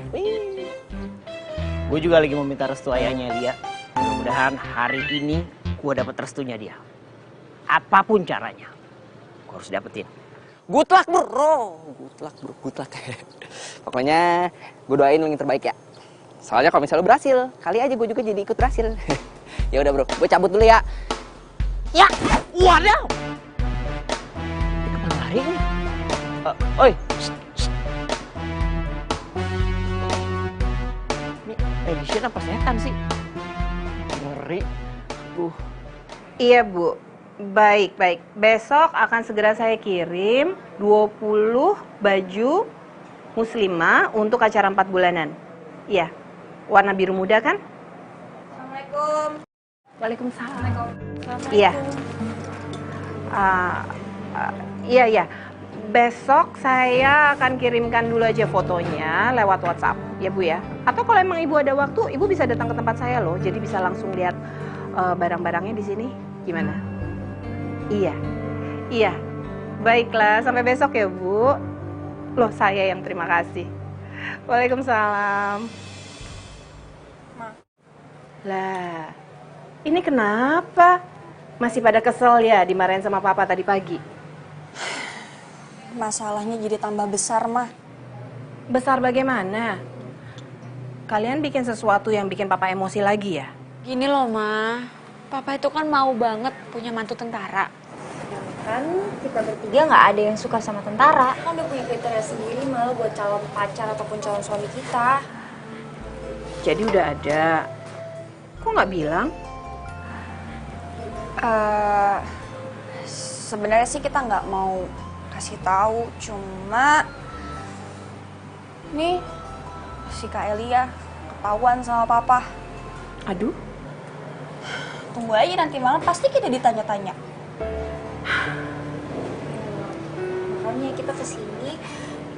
Gue juga lagi mau minta restu ayahnya dia. Mudah-mudahan hari ini gue dapet restunya dia. Apapun caranya, gue harus dapetin. Good luck bro, good luck. Pokoknya gue doain lu yang terbaik ya. Soalnya kalau misalnya lu berhasil, kali aja gue juga jadi ikut berhasil. Ya udah bro, gue cabut dulu ya. Ya, waduh. Kemana lari ini? Oi. Magician apa setan sih? Ngeri. Iya Bu, baik. Besok akan segera saya kirim 20 baju muslimah untuk acara 4 bulanan. Iya, warna biru muda kan? Assalamualaikum. Waalaikumsalam. Iya. Iya. Besok saya akan kirimkan dulu aja fotonya lewat WhatsApp, ya Bu ya. Atau kalau emang Ibu ada waktu, Ibu bisa datang ke tempat saya loh. Jadi bisa langsung lihat barang-barangnya di sini. Gimana? Iya. Iya. Baiklah, sampai besok ya Bu. Loh, saya yang terima kasih. Waalaikumsalam. Lah, ini kenapa? Masih pada kesel ya dimarahin sama Papa tadi pagi? Masalahnya jadi tambah besar, Mah. Besar bagaimana? Kalian bikin sesuatu yang bikin Papa emosi lagi ya? Gini loh, Ma. Papa itu kan mau banget punya mantu tentara. Sedangkan kita bertiga nggak ada yang suka sama tentara. Kan udah punya kriteria sendiri malah buat calon pacar ataupun calon suami kita. Jadi udah ada. Kok nggak bilang? Sebenarnya sih kita nggak mau kasih tahu, cuma nih si Kak Elia ketahuan sama Papa. Aduh. Tunggu aja nanti malam pasti kita ditanya-tanya. Makanya kita kesini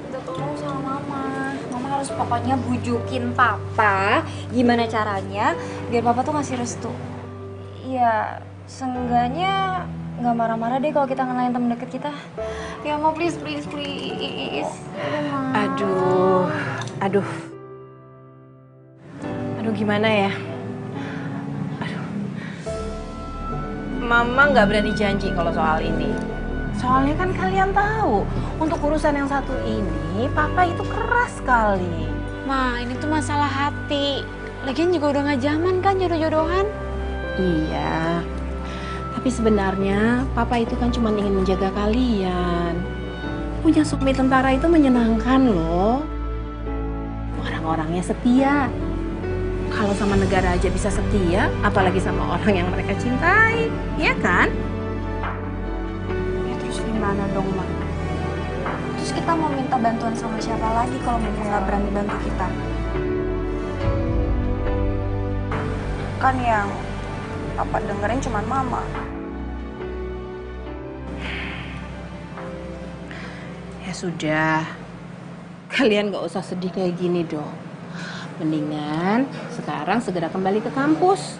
minta tolong sama Mama. Mama harus pokoknya bujukin Papa gimana caranya biar Papa tuh ngasih restu. Iya, seenggaknya nggak marah-marah deh kalau kita ngenalin temen deket kita. Ya Ma, please. Aduh. Aduh gimana ya? Mama nggak berani janji kalau soal ini. Soalnya kan kalian tahu, untuk urusan yang satu ini, Papa itu keras sekali. Ma, ini tuh masalah hati. Lagian juga udah nggak zaman kan jodoh-jodohan. Iya, tapi sebenarnya Papa itu kan cuma ingin menjaga kalian. Punya suami tentara itu menyenangkan loh. Orang-orangnya setia. Kalau sama negara aja bisa setia, apalagi sama orang yang mereka cintai, iya kan? Ya terus gimana dong, Ma? Terus kita mau minta bantuan sama siapa lagi kalau mereka nggak berani bantu kita? Kan yang Papa dengerin cuma Mama. Ya sudah, kalian gak usah sedih kayak gini dong. Mendingan sekarang segera kembali ke kampus.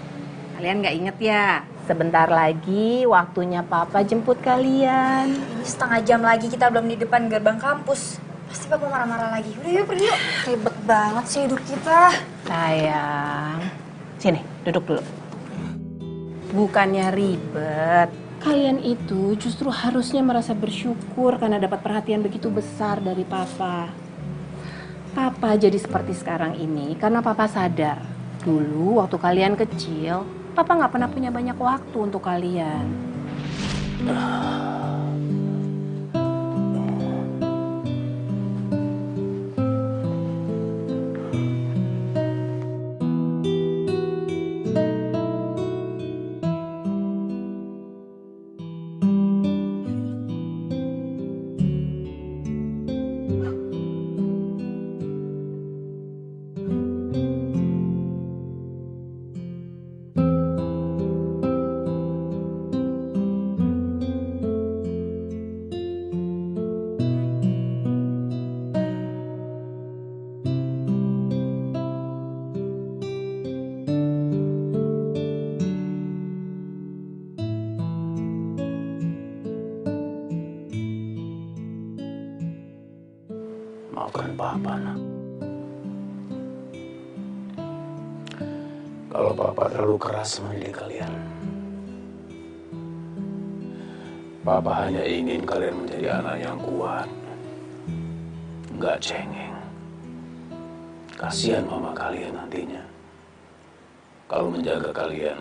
Kalian gak inget ya? Sebentar lagi waktunya Papa jemput kalian. Ini setengah jam lagi kita belum di depan gerbang kampus. Pasti Papa marah-marah lagi. Udah yuk, pergi yuk. Ribet banget sih hidup kita. Sayang, sini duduk dulu. Bukannya ribet. Kalian itu justru harusnya merasa bersyukur karena dapat perhatian begitu besar dari Papa. Papa jadi seperti sekarang ini karena Papa sadar. Dulu waktu kalian kecil, Papa nggak pernah punya banyak waktu untuk kalian. Maafkan Papa, nak. Kalau Papa terlalu keras mendidik kalian. Papa hanya ingin kalian menjadi anak yang kuat. Nggak cengeng. Kasihan mama kalian nantinya. Kalau menjaga kalian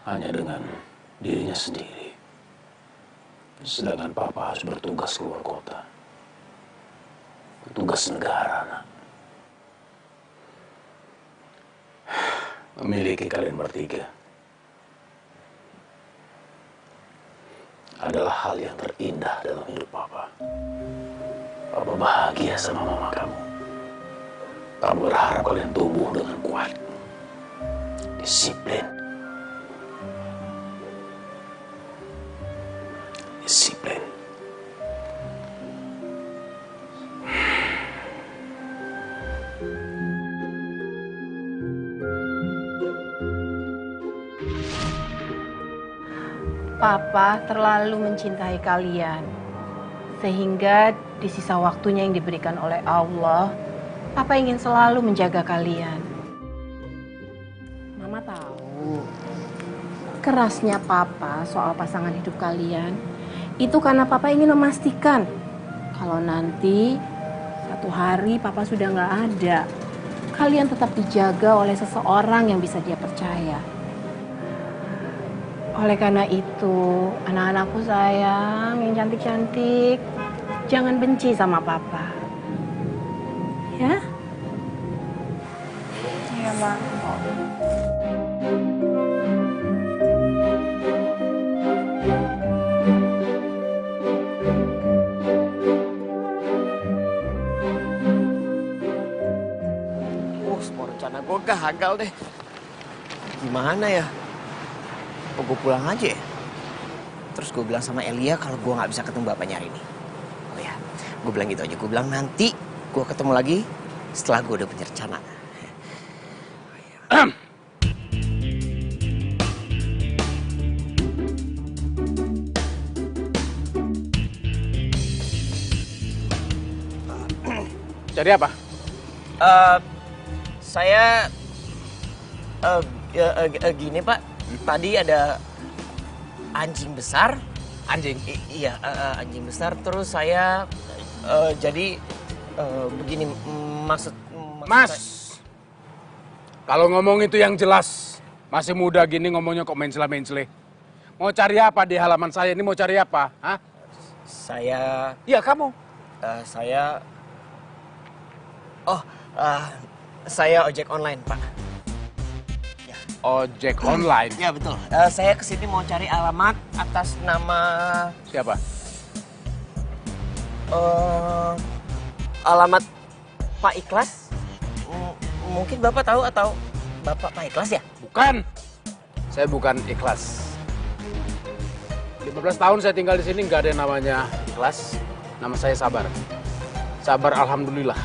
hanya dengan dirinya sendiri. Sedangkan Papa harus bertugas keluar kota. Tugas negara, nak. Memiliki kalian bertiga adalah hal yang terindah dalam hidup Papa. Papa bahagia sama mama kamu. Papa berharap kalian tumbuh dengan kuat, disiplin. Disiplin. Papa terlalu mencintai kalian. Sehingga di sisa waktunya yang diberikan oleh Allah, Papa ingin selalu menjaga kalian. Mama tahu, kerasnya Papa soal pasangan hidup kalian, itu karena Papa ingin memastikan kalau nanti satu hari Papa sudah nggak ada, kalian tetap dijaga oleh seseorang yang bisa dia percaya. Oleh karena itu, anak-anakku sayang, yang cantik-cantik, jangan benci sama Papa. Ya? Iya, Ma. Semua rencana gue gagal deh. Gimana ya? Apa gue pulang aja ya? Terus gue bilang sama Elia kalau gue nggak bisa ketemu bapaknya hari ini. Oh ya, gue bilang gitu aja. Gue bilang nanti gue ketemu lagi setelah gue udah punya rencana. Jadi apa? Saya gini Pak, tadi ada anjing besar. Anjing? Iya, anjing besar. Terus saya jadi begini maksud. Mas, kalau ngomong itu yang jelas. Masih muda gini ngomongnya kok mencela-mencele. Mau cari apa di halaman saya ini? Mau cari apa? Hah? Saya. Iya kamu. Saya. Saya ojek online, Pak. Ya. Ojek online? Ya, betul. Saya kesini mau cari alamat atas nama... Siapa? Alamat Pak Ikhlas. Mungkin Bapak tahu atau Bapak Pak Ikhlas ya? Bukan. Saya bukan Ikhlas. 15 tahun saya tinggal di sini nggak ada yang namanya Ikhlas. Nama saya Sabar. Sabar alhamdulillah.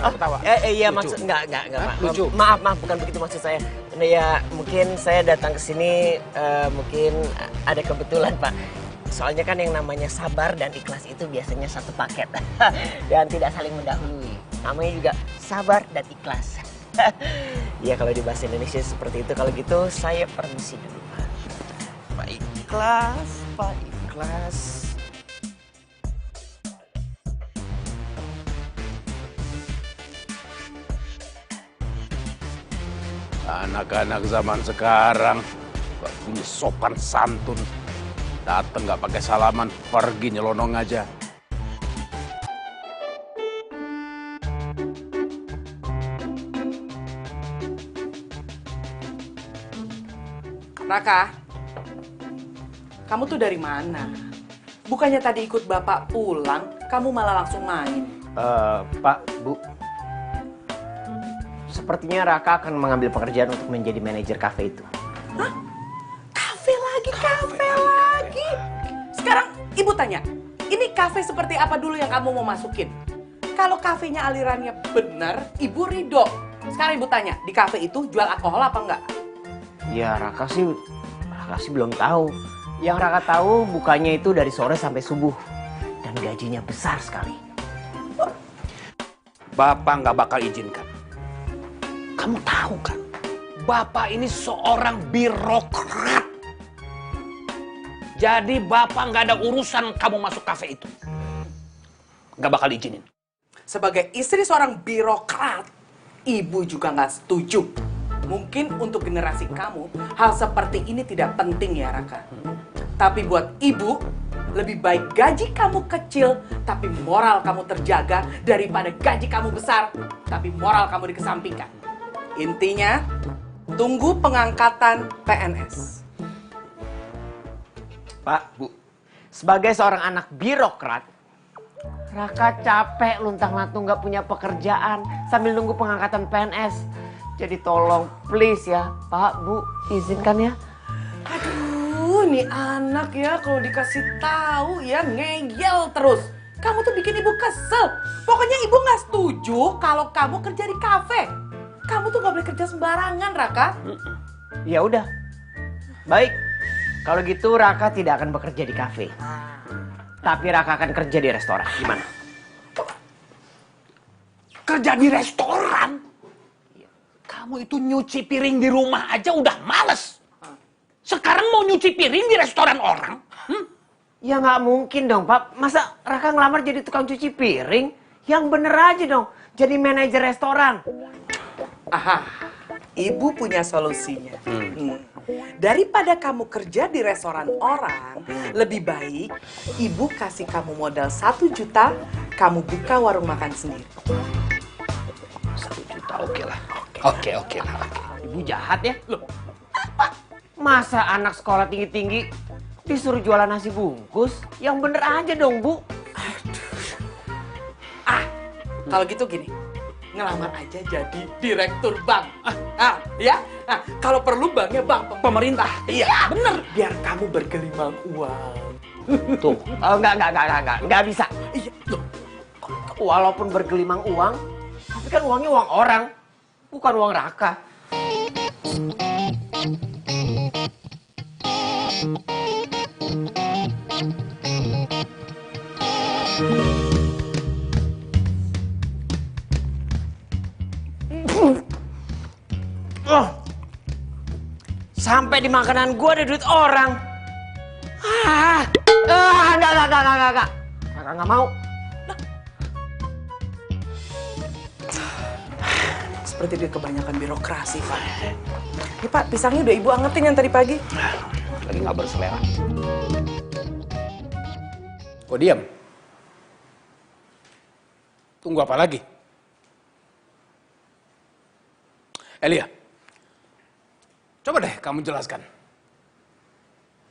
Ketawa. Iya, lucu. maksud enggak. Lucu. Maaf, bukan begitu maksud saya. Ya, mungkin saya datang ke sini mungkin ada kebetulan, Pak. Soalnya kan yang namanya Sabar dan Ikhlas itu biasanya satu paket dan tidak saling mendahului. Namanya juga Sabar dan Ikhlas. Iya, kalau di bahasa Indonesia seperti itu. Kalau gitu saya permisi dulu, Pak. Pak Ikhlas, Pak Ikhlas. Anak-anak zaman sekarang gak punya sopan santun. Dateng gak pakai salaman, pergi nyelonong aja. Raka, kamu tuh dari mana? Bukannya tadi ikut bapak pulang, kamu malah langsung main. Pak, Bu. Sepertinya Raka akan mengambil pekerjaan untuk menjadi manajer kafe itu. Hah? Kafe lagi? Sekarang ibu tanya, ini kafe seperti apa dulu yang kamu mau masukin? Kalau kafenya alirannya benar, ibu ridho. Sekarang ibu tanya, di kafe itu jual alkohol apa enggak? Ya Raka sih belum tahu. Yang Raka tahu bukanya itu dari sore sampai subuh. Dan gajinya besar sekali. Bapak nggak bakal izinkan. Kamu tahu kan, Bapak ini seorang birokrat. Jadi Bapak nggak ada urusan kamu masuk kafe itu. Nggak bakal izinin. Sebagai istri seorang birokrat, ibu juga nggak setuju. Mungkin untuk generasi kamu, hal seperti ini tidak penting ya Raka. Tapi buat ibu, lebih baik gaji kamu kecil, tapi moral kamu terjaga, daripada gaji kamu besar, tapi moral kamu dikesampingkan. Intinya, tunggu pengangkatan PNS. Pak, Bu, sebagai seorang anak birokrat, Raka capek luntang-lantung nggak punya pekerjaan sambil nunggu pengangkatan PNS. Jadi tolong, please ya, Pak, Bu, izinkan ya. Aduh, nih anak ya kalau dikasih tahu ya ngeyel terus. Kamu tuh bikin ibu kesel. Pokoknya ibu nggak setuju kalau kamu kerja di kafe. Kamu tuh nggak boleh kerja sembarangan, Raka. Ya udah, Baik, kalau gitu Raka tidak akan bekerja di kafe. Tapi Raka akan kerja di restoran. Gimana? Kerja di restoran? Kamu itu nyuci piring di rumah aja udah males. Sekarang mau nyuci piring di restoran orang? Ya nggak mungkin dong, Pak. Masa Raka ngelamar jadi tukang cuci piring? Yang bener aja dong, jadi manajer restoran. Aha, Ibu punya solusinya. Daripada kamu kerja di restoran orang, lebih baik Ibu kasih kamu modal 1 juta, kamu buka warung makan sendiri. 1 juta, oke lah. Oke lah. Ibu jahat ya? Loh, apa? Masa anak sekolah tinggi-tinggi disuruh jualan nasi bungkus? Yang bener aja dong, Bu. Kalau gitu gini, ngelamar aja jadi direktur bank. Ya. Nah, kalau perlu banknya bank pemerintah. Iya, bener. Biar kamu bergelimang uang. Tuh, nggak bisa. Iya, tuh. Walaupun bergelimang uang, tapi kan uangnya uang orang, bukan uang Raka. Sampai di makanan gua ada duit orang. Enggak. Raka nggak mau. Seperti dia kebanyakan birokrasi, Pak. Ini Pak, pisangnya udah Ibu angetin yang tadi pagi. Lagi nggak berselera. Kok diam? Tunggu apa lagi? Elia, coba deh kamu jelaskan.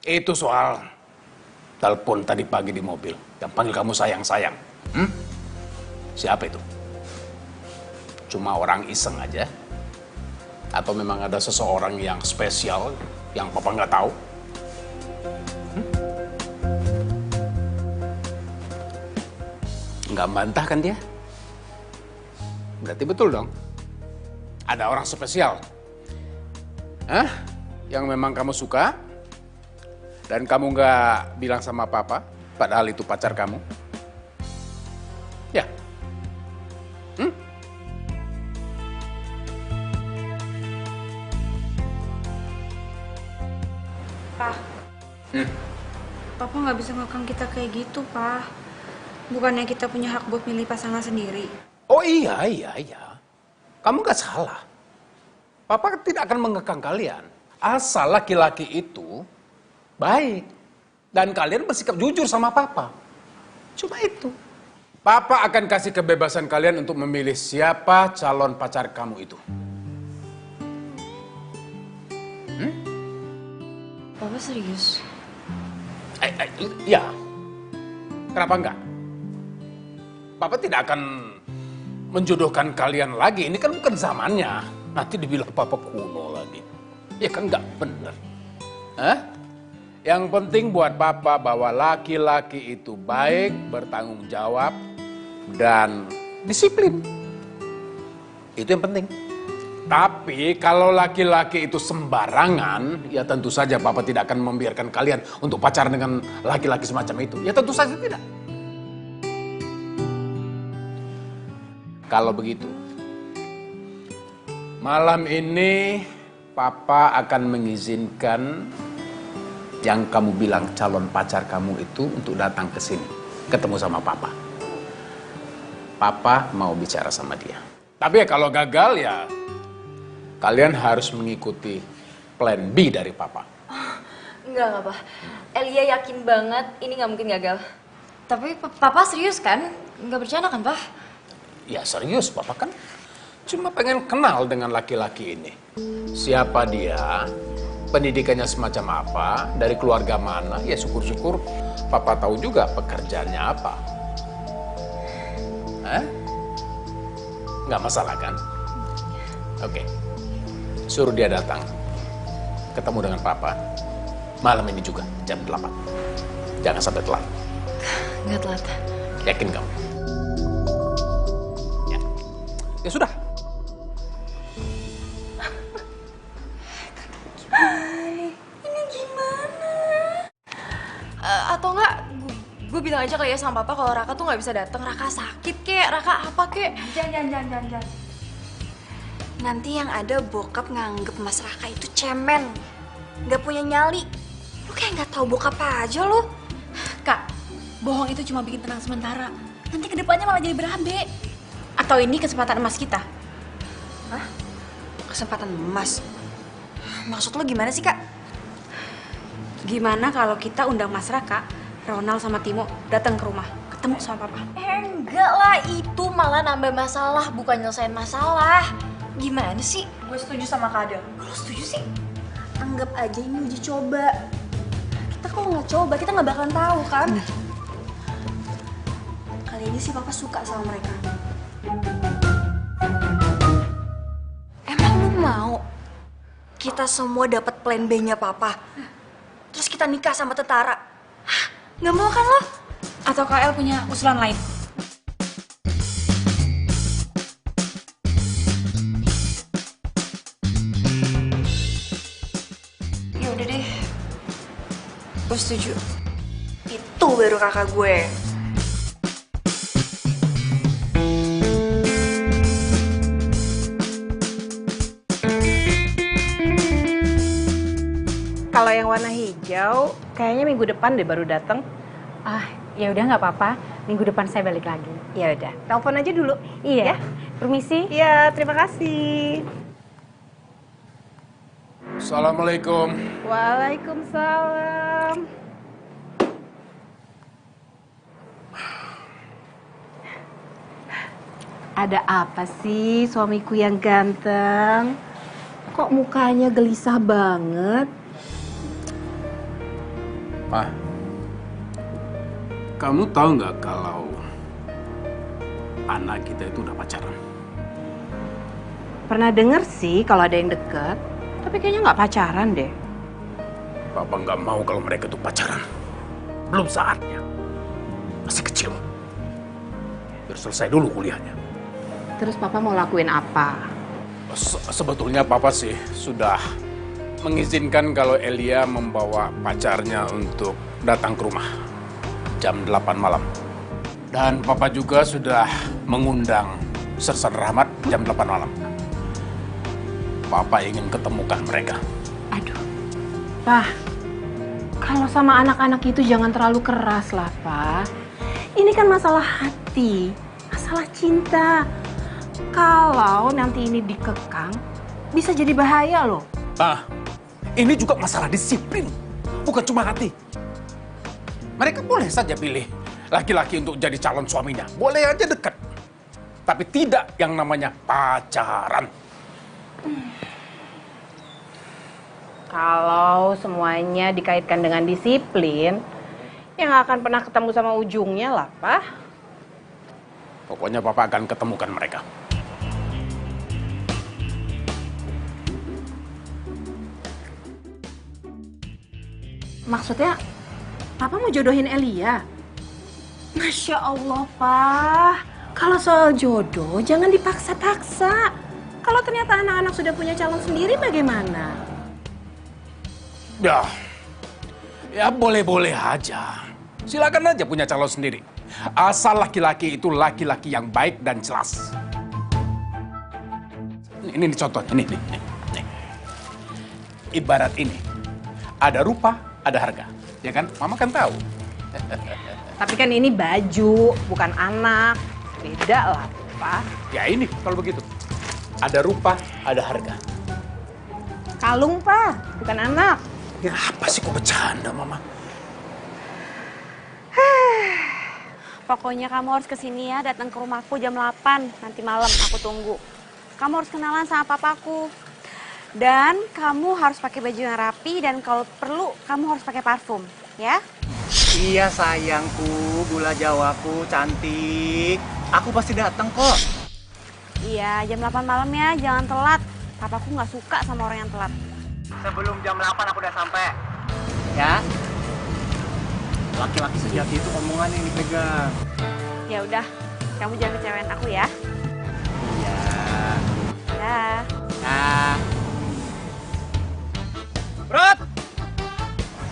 Itu soal telepon tadi pagi di mobil yang panggil kamu sayang-sayang. Siapa itu? Cuma orang iseng aja? Atau memang ada seseorang yang spesial yang papa nggak tahu? Nggak bantah kan dia? Berarti betul dong. Ada orang spesial. Yang memang kamu suka dan kamu nggak bilang sama papa, padahal itu pacar kamu. Ya. Pak, Papa nggak bisa ngekang kita kayak gitu, Pak. Bukannya kita punya hak buat milih pasangan sendiri. Oh iya. Kamu nggak salah. Papa tidak akan mengekang kalian. Asal laki-laki itu baik. Dan kalian bersikap jujur sama papa. Cuma itu. Papa akan kasih kebebasan kalian untuk memilih siapa calon pacar kamu itu. Papa serius? Ya. Kenapa enggak? Papa tidak akan menjodohkan kalian lagi. Ini kan bukan zamannya. Nanti dibilang papa kuno lagi. Ya kan enggak bener. Yang penting buat papa bahwa laki-laki itu baik, bertanggung jawab, dan disiplin. Itu yang penting. Tapi kalau laki-laki itu sembarangan, ya tentu saja papa tidak akan membiarkan kalian untuk pacaran dengan laki-laki semacam itu. Ya tentu saja tidak. Kalau begitu, malam ini papa akan mengizinkan yang kamu bilang calon pacar kamu itu untuk datang ke sini, ketemu sama papa. Papa mau bicara sama dia. Tapi ya kalau gagal ya kalian harus mengikuti plan B dari papa. Enggak, Pak. Elia yakin banget ini nggak mungkin gagal. Tapi Papa serius kan? Nggak bercanda kan, Pak? Ya serius, papa kan cuma pengen kenal dengan laki-laki ini. Siapa dia, pendidikannya semacam apa, dari keluarga mana, ya syukur-syukur papa tahu juga pekerjaannya apa. Nggak masalah kan? Oke. Suruh dia datang, ketemu dengan papa, malam ini juga, jam 8. Jangan sampai telat. Nggak telat. Yakin kamu? Ya sudah. Ini Atau enggak gue bilang aja kali ya sama papa kalau Raka tuh nggak bisa datang. Raka sakit kek, Raka apa kek. Jangan. Nanti yang ada bokap nganggep Mas Raka itu cemen, nggak punya nyali. Lu kayak nggak tahu bokap aja lo. Kak, bohong itu cuma bikin tenang sementara. Nanti kedepannya malah jadi berabe. Atau ini kesempatan emas kita? Hah? Kesempatan emas? Maksud lo gimana sih, Kak? Gimana kalau kita undang Mas Raka, Ronald sama Timo datang ke rumah, ketemu sama papa? Enggak lah, itu malah nambah masalah, bukan nyelesain masalah. Gimana sih? Gue setuju sama Kak Adel. Lo setuju sih? Anggap aja ini uji coba. Kita kalau nggak coba, kita nggak bakalan tahu kan? Kali ini sih papa suka sama mereka. Emang lu mau kita semua dapat plan B-nya papa? Terus kita nikah sama tentara? Hah? Nggak mau kan lo? Atau KL punya usulan lain? Ya udah deh, gue setuju. Itu baru kakak gue. Kalau yang warna hijau, kayaknya minggu depan deh baru datang. Ah, ya udah nggak apa-apa. Minggu depan saya balik lagi. Ya udah, telepon aja dulu. Iya. Ya? Permisi. Iya, terima kasih. Assalamualaikum. Waalaikumsalam. Ada apa sih suamiku yang ganteng? Kok mukanya gelisah banget? Ma, kamu tahu nggak kalau anak kita itu udah pacaran? Pernah denger sih kalau ada yang deket, tapi kayaknya nggak pacaran deh. Papa nggak mau kalau mereka itu pacaran. Belum saatnya. Masih kecil. Biar selesai dulu kuliahnya. Terus papa mau lakuin apa? Sebetulnya papa sih sudah mengizinkan kalau Elia membawa pacarnya untuk datang ke rumah jam 8 malam. Dan papa juga sudah mengundang Sersan Rahmat jam 8 malam. Papa ingin ketemukan mereka. Aduh, Pak, kalau sama anak-anak itu jangan terlalu keras lah, Pak. Ini kan masalah hati, masalah cinta. Kalau nanti ini dikekang, bisa jadi bahaya loh. Pak, ini juga masalah disiplin, bukan cuma hati. Mereka boleh saja pilih laki-laki untuk jadi calon suaminya. Boleh aja dekat. Tapi tidak yang namanya pacaran. Kalau semuanya dikaitkan dengan disiplin, ya nggak akan pernah ketemu sama ujungnya lah, Pak. Pokoknya Papa akan ketemukan mereka. Maksudnya, Papa mau jodohin Elia? Masya Allah, Pak. Kalau soal jodoh, jangan dipaksa-paksa. Kalau ternyata anak-anak sudah punya calon sendiri, bagaimana? Ya boleh-boleh aja. Silakan aja punya calon sendiri. Asal laki-laki itu laki-laki yang baik dan jelas. Ini contohnya, nih. Ibarat ini, ada rupa, ada harga. Ya kan? Mama kan tahu. Tapi kan ini baju, bukan anak. Beda lah, Pak. Ya ini, kalau begitu. Ada rupa, ada harga. Kalung, Pak. Bukan anak. Ya apa sih kok bercanda, Mama? Pokoknya kamu harus kesini ya, datang ke rumahku jam 8 nanti malam, aku tunggu. Kamu harus kenalan sama papaku. Dan kamu harus pakai baju yang rapi dan kalau perlu kamu harus pakai parfum, ya? Iya sayangku, gula jawaku, cantik. Aku pasti datang kok. Iya, jam 8 malam ya, jangan telat. Papaku nggak suka sama orang yang telat. Sebelum jam 8 aku udah sampai. Ya. Laki-laki sejati itu omongannya yang dipegang. Ya udah, kamu jangan kecewain aku ya. Iya. Dah. Nah. Brat!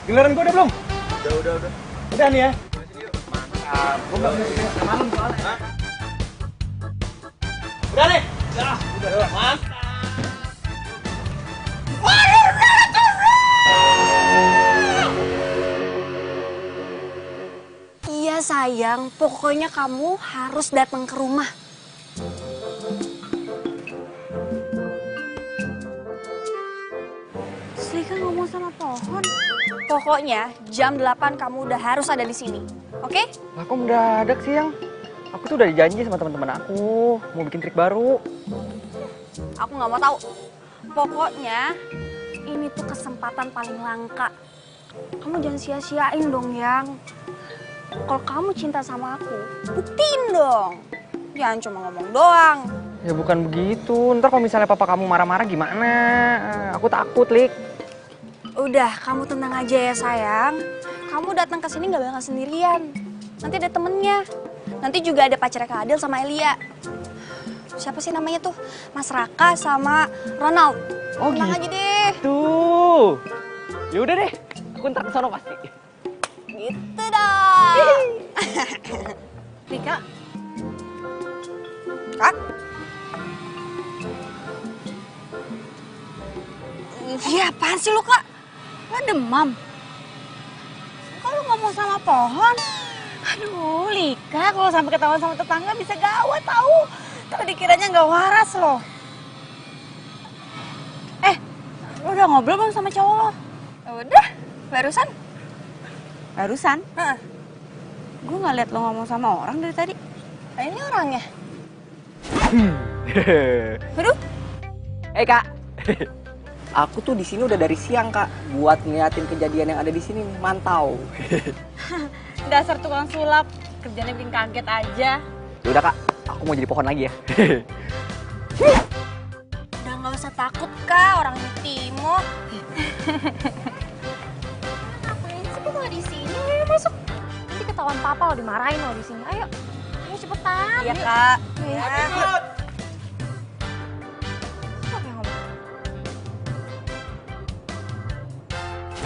Giliran gue udah belum? Udah. Udah nih ya. Mantap. Gue nggak bisa tengah malam soalnya. Udah nih. Udah, mantap. Iya sayang, pokoknya kamu harus datang ke rumah. Selika ngomong sama pohon. Pokoknya jam 8 kamu udah harus ada di sini, oke? Lah kok mendadak sih yang? Aku tuh udah janji sama teman-teman aku mau bikin trik baru. Aku nggak mau tahu. Pokoknya ini tuh kesempatan paling langka. Kamu jangan sia-siain dong, Yang. Kalau kamu cinta sama aku, buktiin dong. Jangan cuma ngomong doang. Ya bukan begitu. Ntar kalau misalnya papa kamu marah-marah gimana? Aku takut, Lik. Udah, kamu tenang aja ya sayang. Kamu datang ke sini nggak bakal sendirian. Nanti ada temennya. Nanti juga ada pacarnya Kak Adel sama Elia. Siapa sih namanya tuh? Mas Raka sama Ronald. Oh, tenang aja deh. Tuh. Ya udah deh. Aku ntar kesana pasti. Gitu dong. Rika. Kak? Iya, apaan sih lu, Kak? Lo demam? Kok lu ngomong sama pohon? Aduh, Lika, kalau sampai ketahuan sama tetangga bisa gawat tahu. Tapi dikiranya nggak waras loh. Lu udah ngobrol belum sama cowok lo? Udah, barusan. Barusan? Gue nggak liat lo ngomong sama orang dari tadi. Nah, ini orangnya. Aduh. Kak. Aku tuh di sini udah dari siang, Kak, buat ngeliatin kejadian yang ada di sini nih, mantau. Dasar tukang sulap, kerjanya bikin kaget aja. Udah, Kak, aku mau jadi pohon lagi ya. Udah nggak usah takut, Kak, orangnya Timo. Ngapain sih kok di sini? Ayo masuk. Nanti ketahuan papa lo dimarahin lo di sini. Ayo. Ayo cepetan. Iya, Kak. Iya.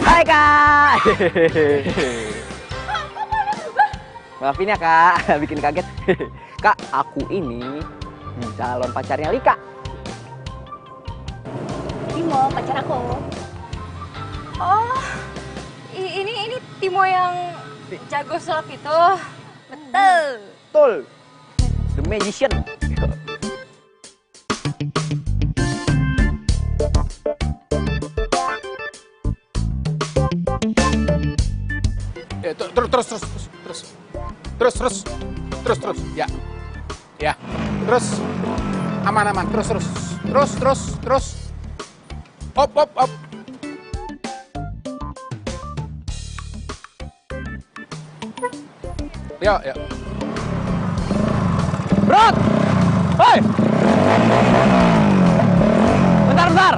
Hai, Kak. Maafin ya, Kak, bikin kaget. Kak, aku ini calon pacarnya Lika. Timo, pacar aku. Oh, ini Timo yang jago sulap itu. Betul. Betul. The Magician. Ya, terus. Ya. Terus. Aman. Terus. Hop. Ya. Bro! Hei! Bentar.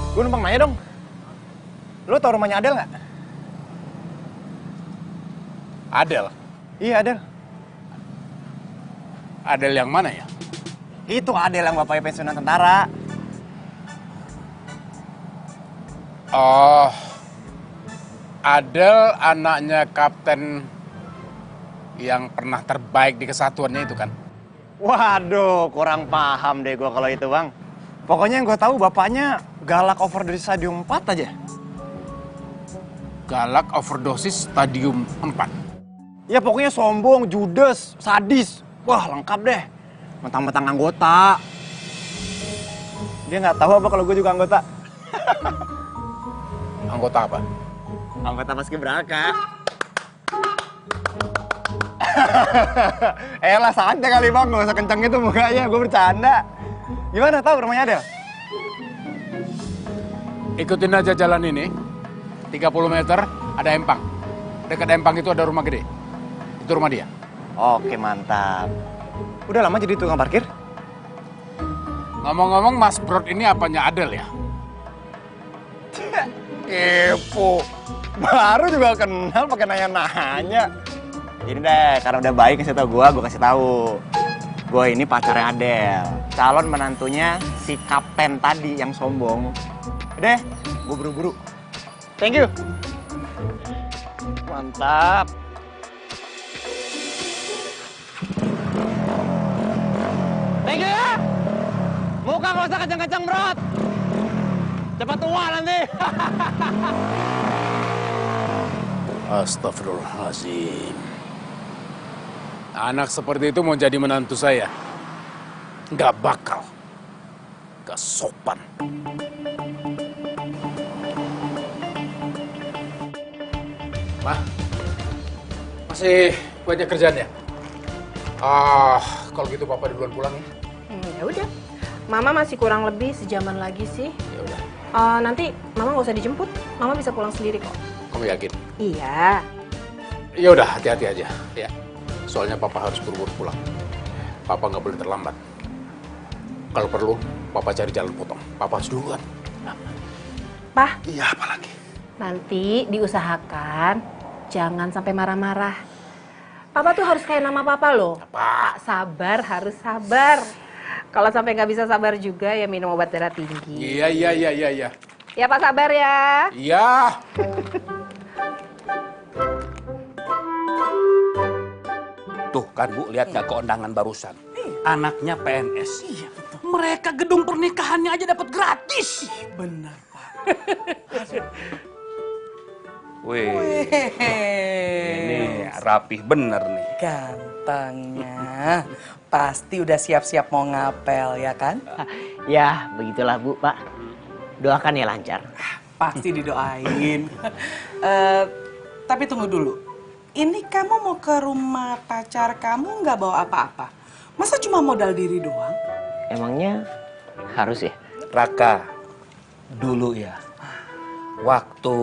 Gue numpang nanya dong. Lo tau rumahnya Adel nggak? Adel. Iya, Adel. Adel yang mana ya? Itu Adel yang bapaknya pensiunan tentara. Oh, Adel anaknya kapten yang pernah terbaik di kesatuannya itu kan? Waduh, kurang paham deh gue kalau itu, Bang. Pokoknya yang gue tahu bapaknya galak overdose stadium 4 aja. Galak overdosis stadium 4? Ya pokoknya sombong, judes, sadis. Wah, lengkap deh. Mentang-mentang anggota. Dia nggak tahu apa kalau gue juga anggota. Anggota apa? Anggota Paskibraka. Elah, santai kali, Bang. Nggak usah kenceng gitu mukanya, gue bercanda. Gimana tahu rumahnya Adel? Ikutin aja jalan ini. 30 meter ada empang. Dekat empang itu ada rumah gede. Itu rumah dia. Oke, mantap. Udah lama jadi tukang parkir? Ngomong-ngomong, Mas Brod ini apanya Adel ya? Kepo. Baru juga kenal pakai nanya-nanya. Jadi deh, karena udah baik kasih tau gue kasih tahu. Gue ini pacarnya Adel. Calon menantunya si kapten tadi yang sombong. Udah, gue buru-buru. Thank you. Mantap. Thank you ya. Muka gak usah kencang-kencang, bro. Cepat tua nanti. Astagfirullahaladzim. Anak seperti itu mau jadi menantu saya? Nggak bakal. Nggak sopan. Ma, masih banyak kerjaan ya? Kalau gitu Papa duluan pulang ya? Ya udah. Mama masih kurang lebih sejaman lagi sih. Ya udah. Nanti Mama nggak usah dijemput. Mama bisa pulang sendiri kok. Kamu yakin? Iya. Ya udah, hati-hati aja ya. Soalnya Papa harus buru-buru pulang. Papa nggak boleh terlambat. Kalau perlu, Papa cari jalan potong. Papa harus duluan. Pah. Iya, apa lagi? Nanti diusahakan jangan sampai marah-marah. Papa tuh harus kayak nama Papa loh. Pak sabar, harus sabar. Kalau sampai nggak bisa sabar juga ya minum obat darah tinggi. Iya. Ya Pak sabar ya. Iya. Tuh kan Bu, lihat gak keundangan barusan? Anaknya PNS. Iya betul. Mereka gedung pernikahannya aja dapat gratis. Benar Pak. Wih, ini rapih bener nih. Gantengnya. Pasti udah siap-siap mau ngapel ya kan? Ya, begitulah Bu, Pak. Doakan ya lancar. Pasti didoain. Tapi tunggu dulu. Ini kamu mau ke rumah pacar kamu nggak bawa apa-apa? Masa cuma modal diri doang? Emangnya harus ya? Raka, dulu ya, waktu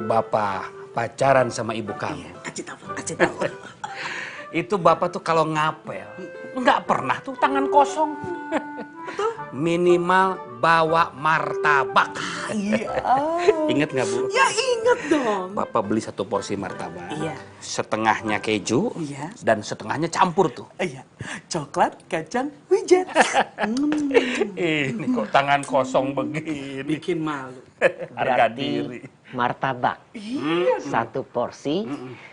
Bapak pacaran sama ibu kamu. Kasih tahu. Itu Bapak tuh kalau ngapel, nggak pernah tuh tangan kosong. Minimal bawa martabak. Iya. Ingat nggak Bu? Ya inget dong. Bapak beli 1 porsi martabak. Iya. Setengahnya keju. Iya. Dan setengahnya campur tuh. Iya. Coklat, kacang, wijen. Ini kok tangan kosong begini. Bikin malu. Harga diri. Martabak. Iya. 1 porsi,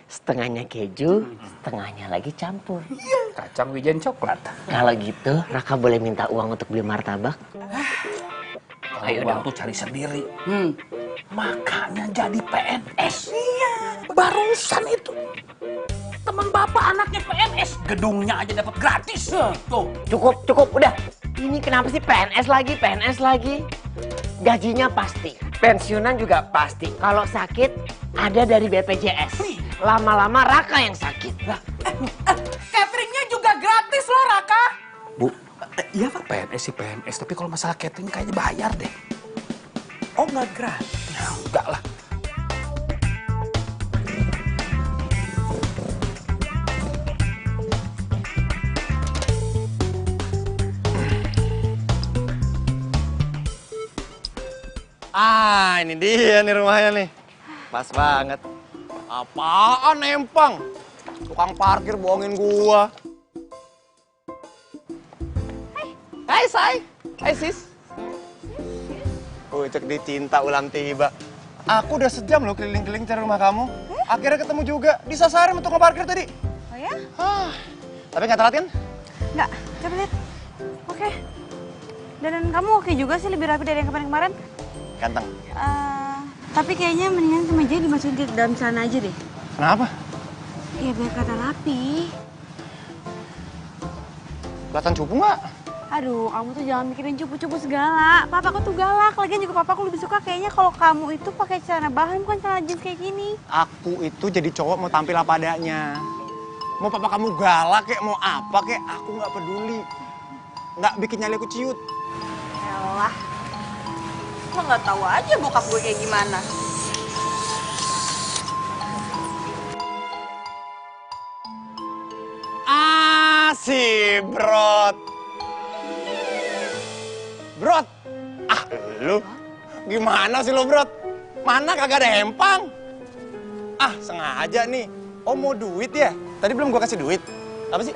setengahnya keju, setengahnya lagi campur. Kacang, wijen, coklat. Kalau gitu, Raka boleh minta uang untuk beli martabak? Kalau uang tuh cari sendiri. Makanya jadi PNS. Iya. Barusan itu. Teman Bapak anaknya PNS. Gedungnya aja dapat gratis. Tuh. Cukup, udah. Ini kenapa sih PNS lagi? Gajinya pasti, pensiunan juga pasti. Kalau sakit, ada dari BPJS. Lama-lama Raka yang sakit. Cateringnya juga gratis loh, Raka. Bu, iya Pak. PNS sih PNS, tapi kalau masalah catering kayaknya bayar deh. Oh, nggak gratis? Ya, enggak lah. Ini dia nih rumahnya nih. Pas banget. Apaan Empang? Tukang parkir bohongin gua. Hai Say. Hai Sis. Cek dicinta ulang tiba. Aku udah sejam loh keliling-keliling cari rumah kamu. Akhirnya ketemu juga. Disasarin untuk ngeparkir tadi. Oh ya? Tapi nggak telat kan? Nggak, coba lihat. Oke. Dan kamu oke juga sih, lebih rapi dari yang kemarin-kemarin. Ganteng. Tapi kayaknya mendingan kemejanya dimasukin ke dalam celana aja deh. Kenapa? Ya biar kata rapi. Kelihatan cupu nggak? Aduh, kamu tuh jangan mikirin cupu-cupu segala. Papaku tuh galak. Lagian juga papaku lebih suka kayaknya kalau kamu itu pakai celana bahan bukan celana jeans kayak gini. Aku itu jadi cowok mau tampil apa adanya. Mau papa kamu galak kek, mau apa kek, aku nggak peduli. Nggak bikin nyali aku ciut. Yalah. Lo nggak tahu aja bokap gue kayak gimana. Si Brot. Brot. Lu gimana sih lo, Brot? Mana kagak ada Empang? Sengaja nih. Oh, mau duit ya? Tadi belum gua kasih duit. Apa sih?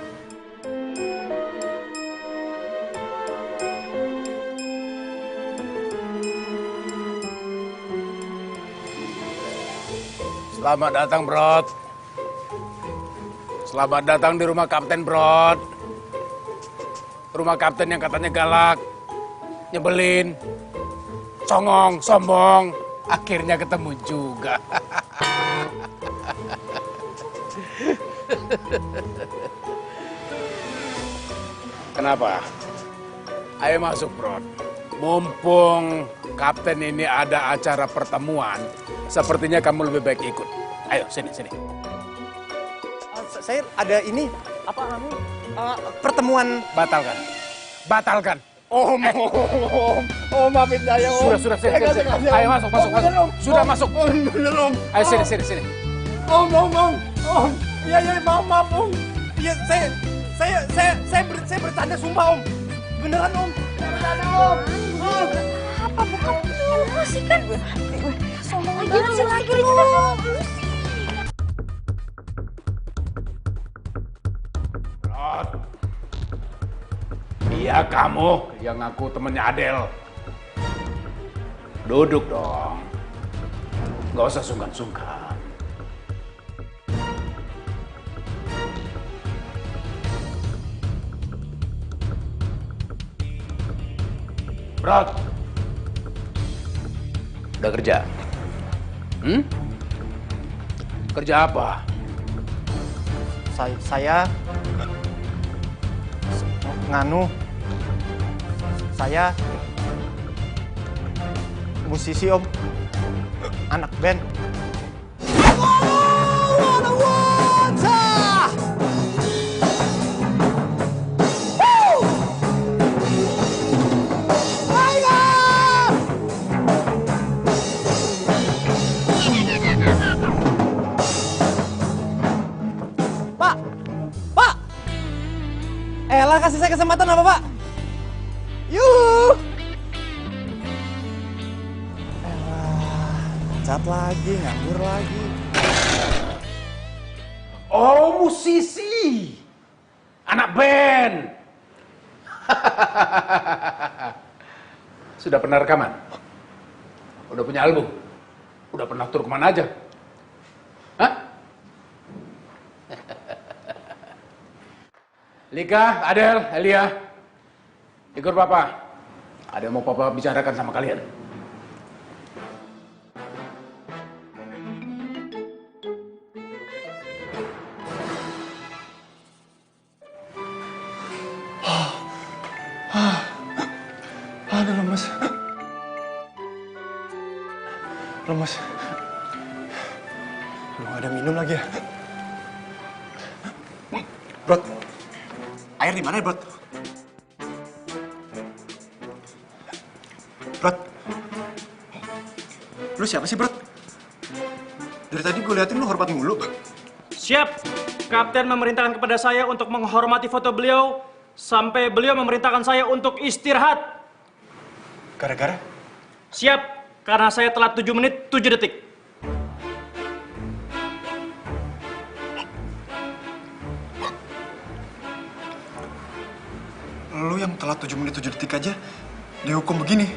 Selamat datang, Brod. Selamat datang di rumah Kapten, Brod. Rumah Kapten yang katanya galak, nyebelin, songong, sombong. Akhirnya ketemu juga. Kenapa? Ayo masuk, Brod. Mumpung Kapten ini ada acara pertemuan, sepertinya kamu lebih baik ikut. Ayo, sini. Saya ada ini, apa namanya? Pertemuan. Batalkan. Om, maafin saya, Om. Sudah, sini. Ayo masuk. Sudah masuk. Bener, Om. Ayo sini. Om. Iya, maaf, Om. Iya, saya bercanda, sumpah, Om. Beneran, Om. Bercanda, Om. Apa bukan lu sih kan? Sombong banget sih lagi Om. Brod. Iya kamu yang ngaku temennya Adel. Duduk dong. Gak usah sungkan-sungkan. Brod. Udah kerja? Kerja apa? Saya nganu. Saya musisi, Om. Anak band. Pak! Elah, kasih saya kesempatan apa, Pak? Yuh! Elah, cat lagi, nganggur lagi. Oh, musisi. Anak band. Sudah pernah rekaman? Udah punya album? Udah pernah tur kemana aja? Hah? Lika, Adel, Elia, ikut Papa. Ada yang mau Papa bicarakan sama kalian. Aduh, lemes. Lu gak ada minum lagi ya? Brod, air di mana ya, Brod? Brod, lu siapa sih, Brod? Dari tadi gue liatin lu hormat mulu. Siap. Kapten memerintahkan kepada saya untuk menghormati foto beliau sampai beliau memerintahkan saya untuk istirahat. Gara-gara? Siap, karena saya telat 7 menit 7 detik. Lu yang telat 7 menit 7 detik aja dihukum begini.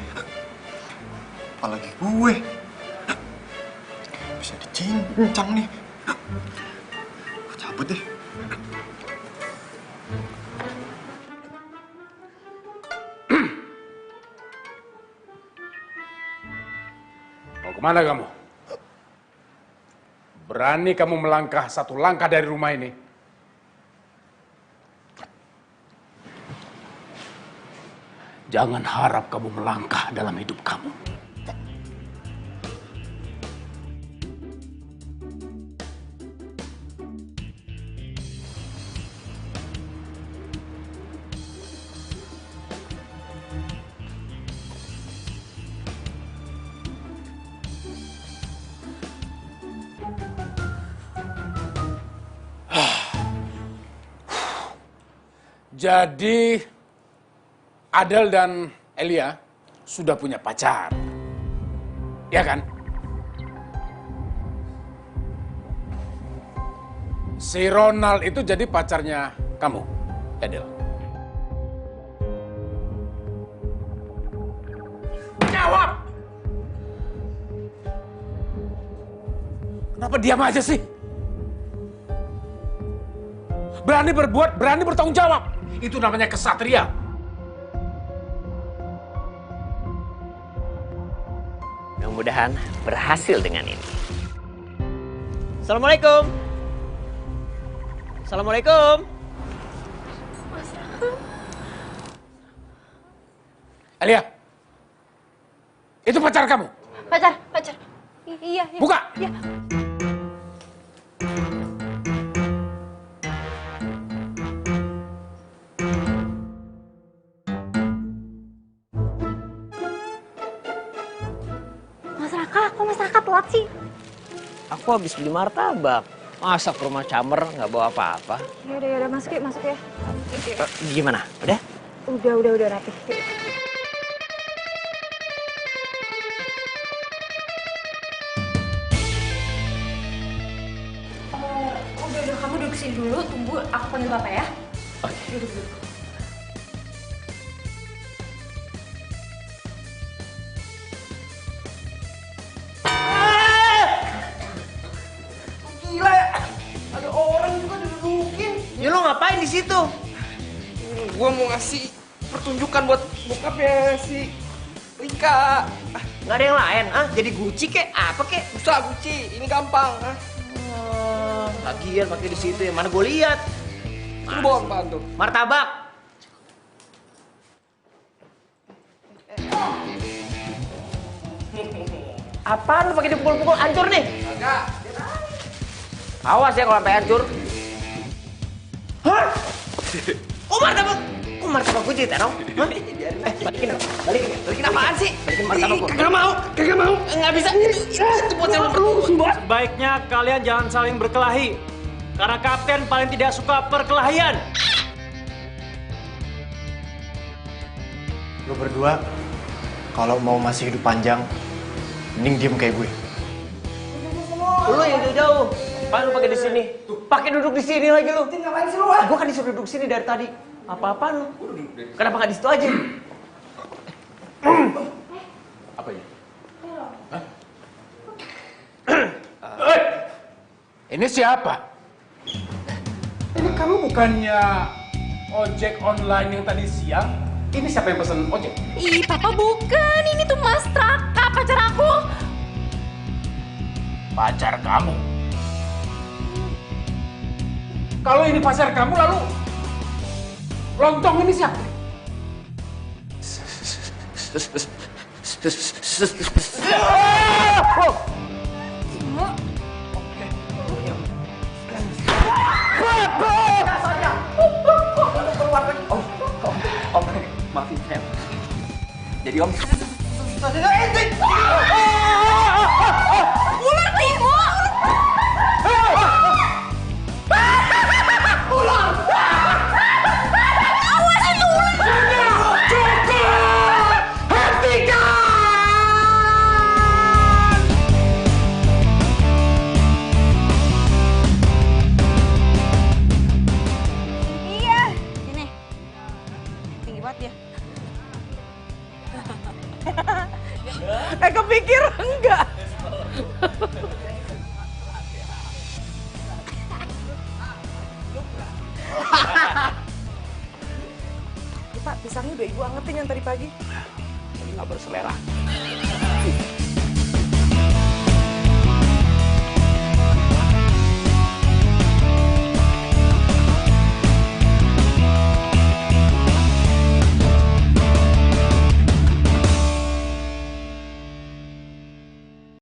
Apalagi gue. Bisa dicincang nih. Gue cabut deh. Mau kemana kamu? Berani kamu melangkah satu langkah dari rumah ini? Jangan harap kamu melangkah dalam hidup kamu. Jadi Adel dan Elia sudah punya pacar, ya kan? Si Ronald itu jadi pacarnya kamu, Adel. Jawab! Kenapa diam aja sih? Berani berbuat, berani bertanggung jawab. Itu namanya kesatria. Mudah-mudahan berhasil dengan ini. Assalamualaikum. Assalamualaikum. Alia, itu pacar kamu? Pacar. Iya. Buka. Iya. Mas Raka telat sih? Aku habis beli martabak. Masa ke rumah Camer nggak bawa apa-apa? Yaudah, masuk ya. Gimana? Udah? Udah rapi. Udah, kamu duduk sini dulu, tunggu aku panggil Bapak ya. Oke. Duduk. Gila ya, ada orang juga didudukin. Ya lo ngapain di situ? Gua mau ngasih pertunjukan buat bokapnya si Rika. Nggak ada yang lain, ah? Jadi Gucci kek? Apa kek? Bisa Gucci, ini gampang. Lagian pakai di situ ya, mana gue lihat. Lu bawa apaan tuh? Martabak. Apaan lu pakai dipukul-pukul, hancur nih? Agak. Awas ya kalau sampai hancur. Hah? Oh martabak? Kok martabak gue ditaruh? Hah? Balikin apaan sih? Balikin martabak gue. Kagak mau. Nggak bisa. Itu buat yang Sebaiknya kalian jangan saling berkelahi. Karena kapten paling tidak suka perkelahian. Lo berdua, kalau mau masih hidup panjang, mending diem kayak gue. Lu yang jauh-jauh. Apaan lu pakai di sini? Pakai duduk di sini lagi lu. Ngapain sih lu? Gua kan disuruh duduk sini dari tadi. Apa-apaan lu? Kenapa nggak di situ aja? Apa ini? Ini siapa? Ini kamu bukannya ojek online yang tadi siang? Ini siapa yang pesen ojek? Ih, Papa bukan. Ini tuh Mas Raka, pacar aku. Pacar kamu? Kalau ini pacar kamu, lalu lontong ini siapa? Om, maafin saya. Jadi Om. Ular Timo! Ular! Awas itu ular! Cukup! Hentikan! Iya, sini. Tinggi banget ya. Kepikir enggak? Pak, pisangnya udah ibu angetin yang tadi pagi. Nggak berselera.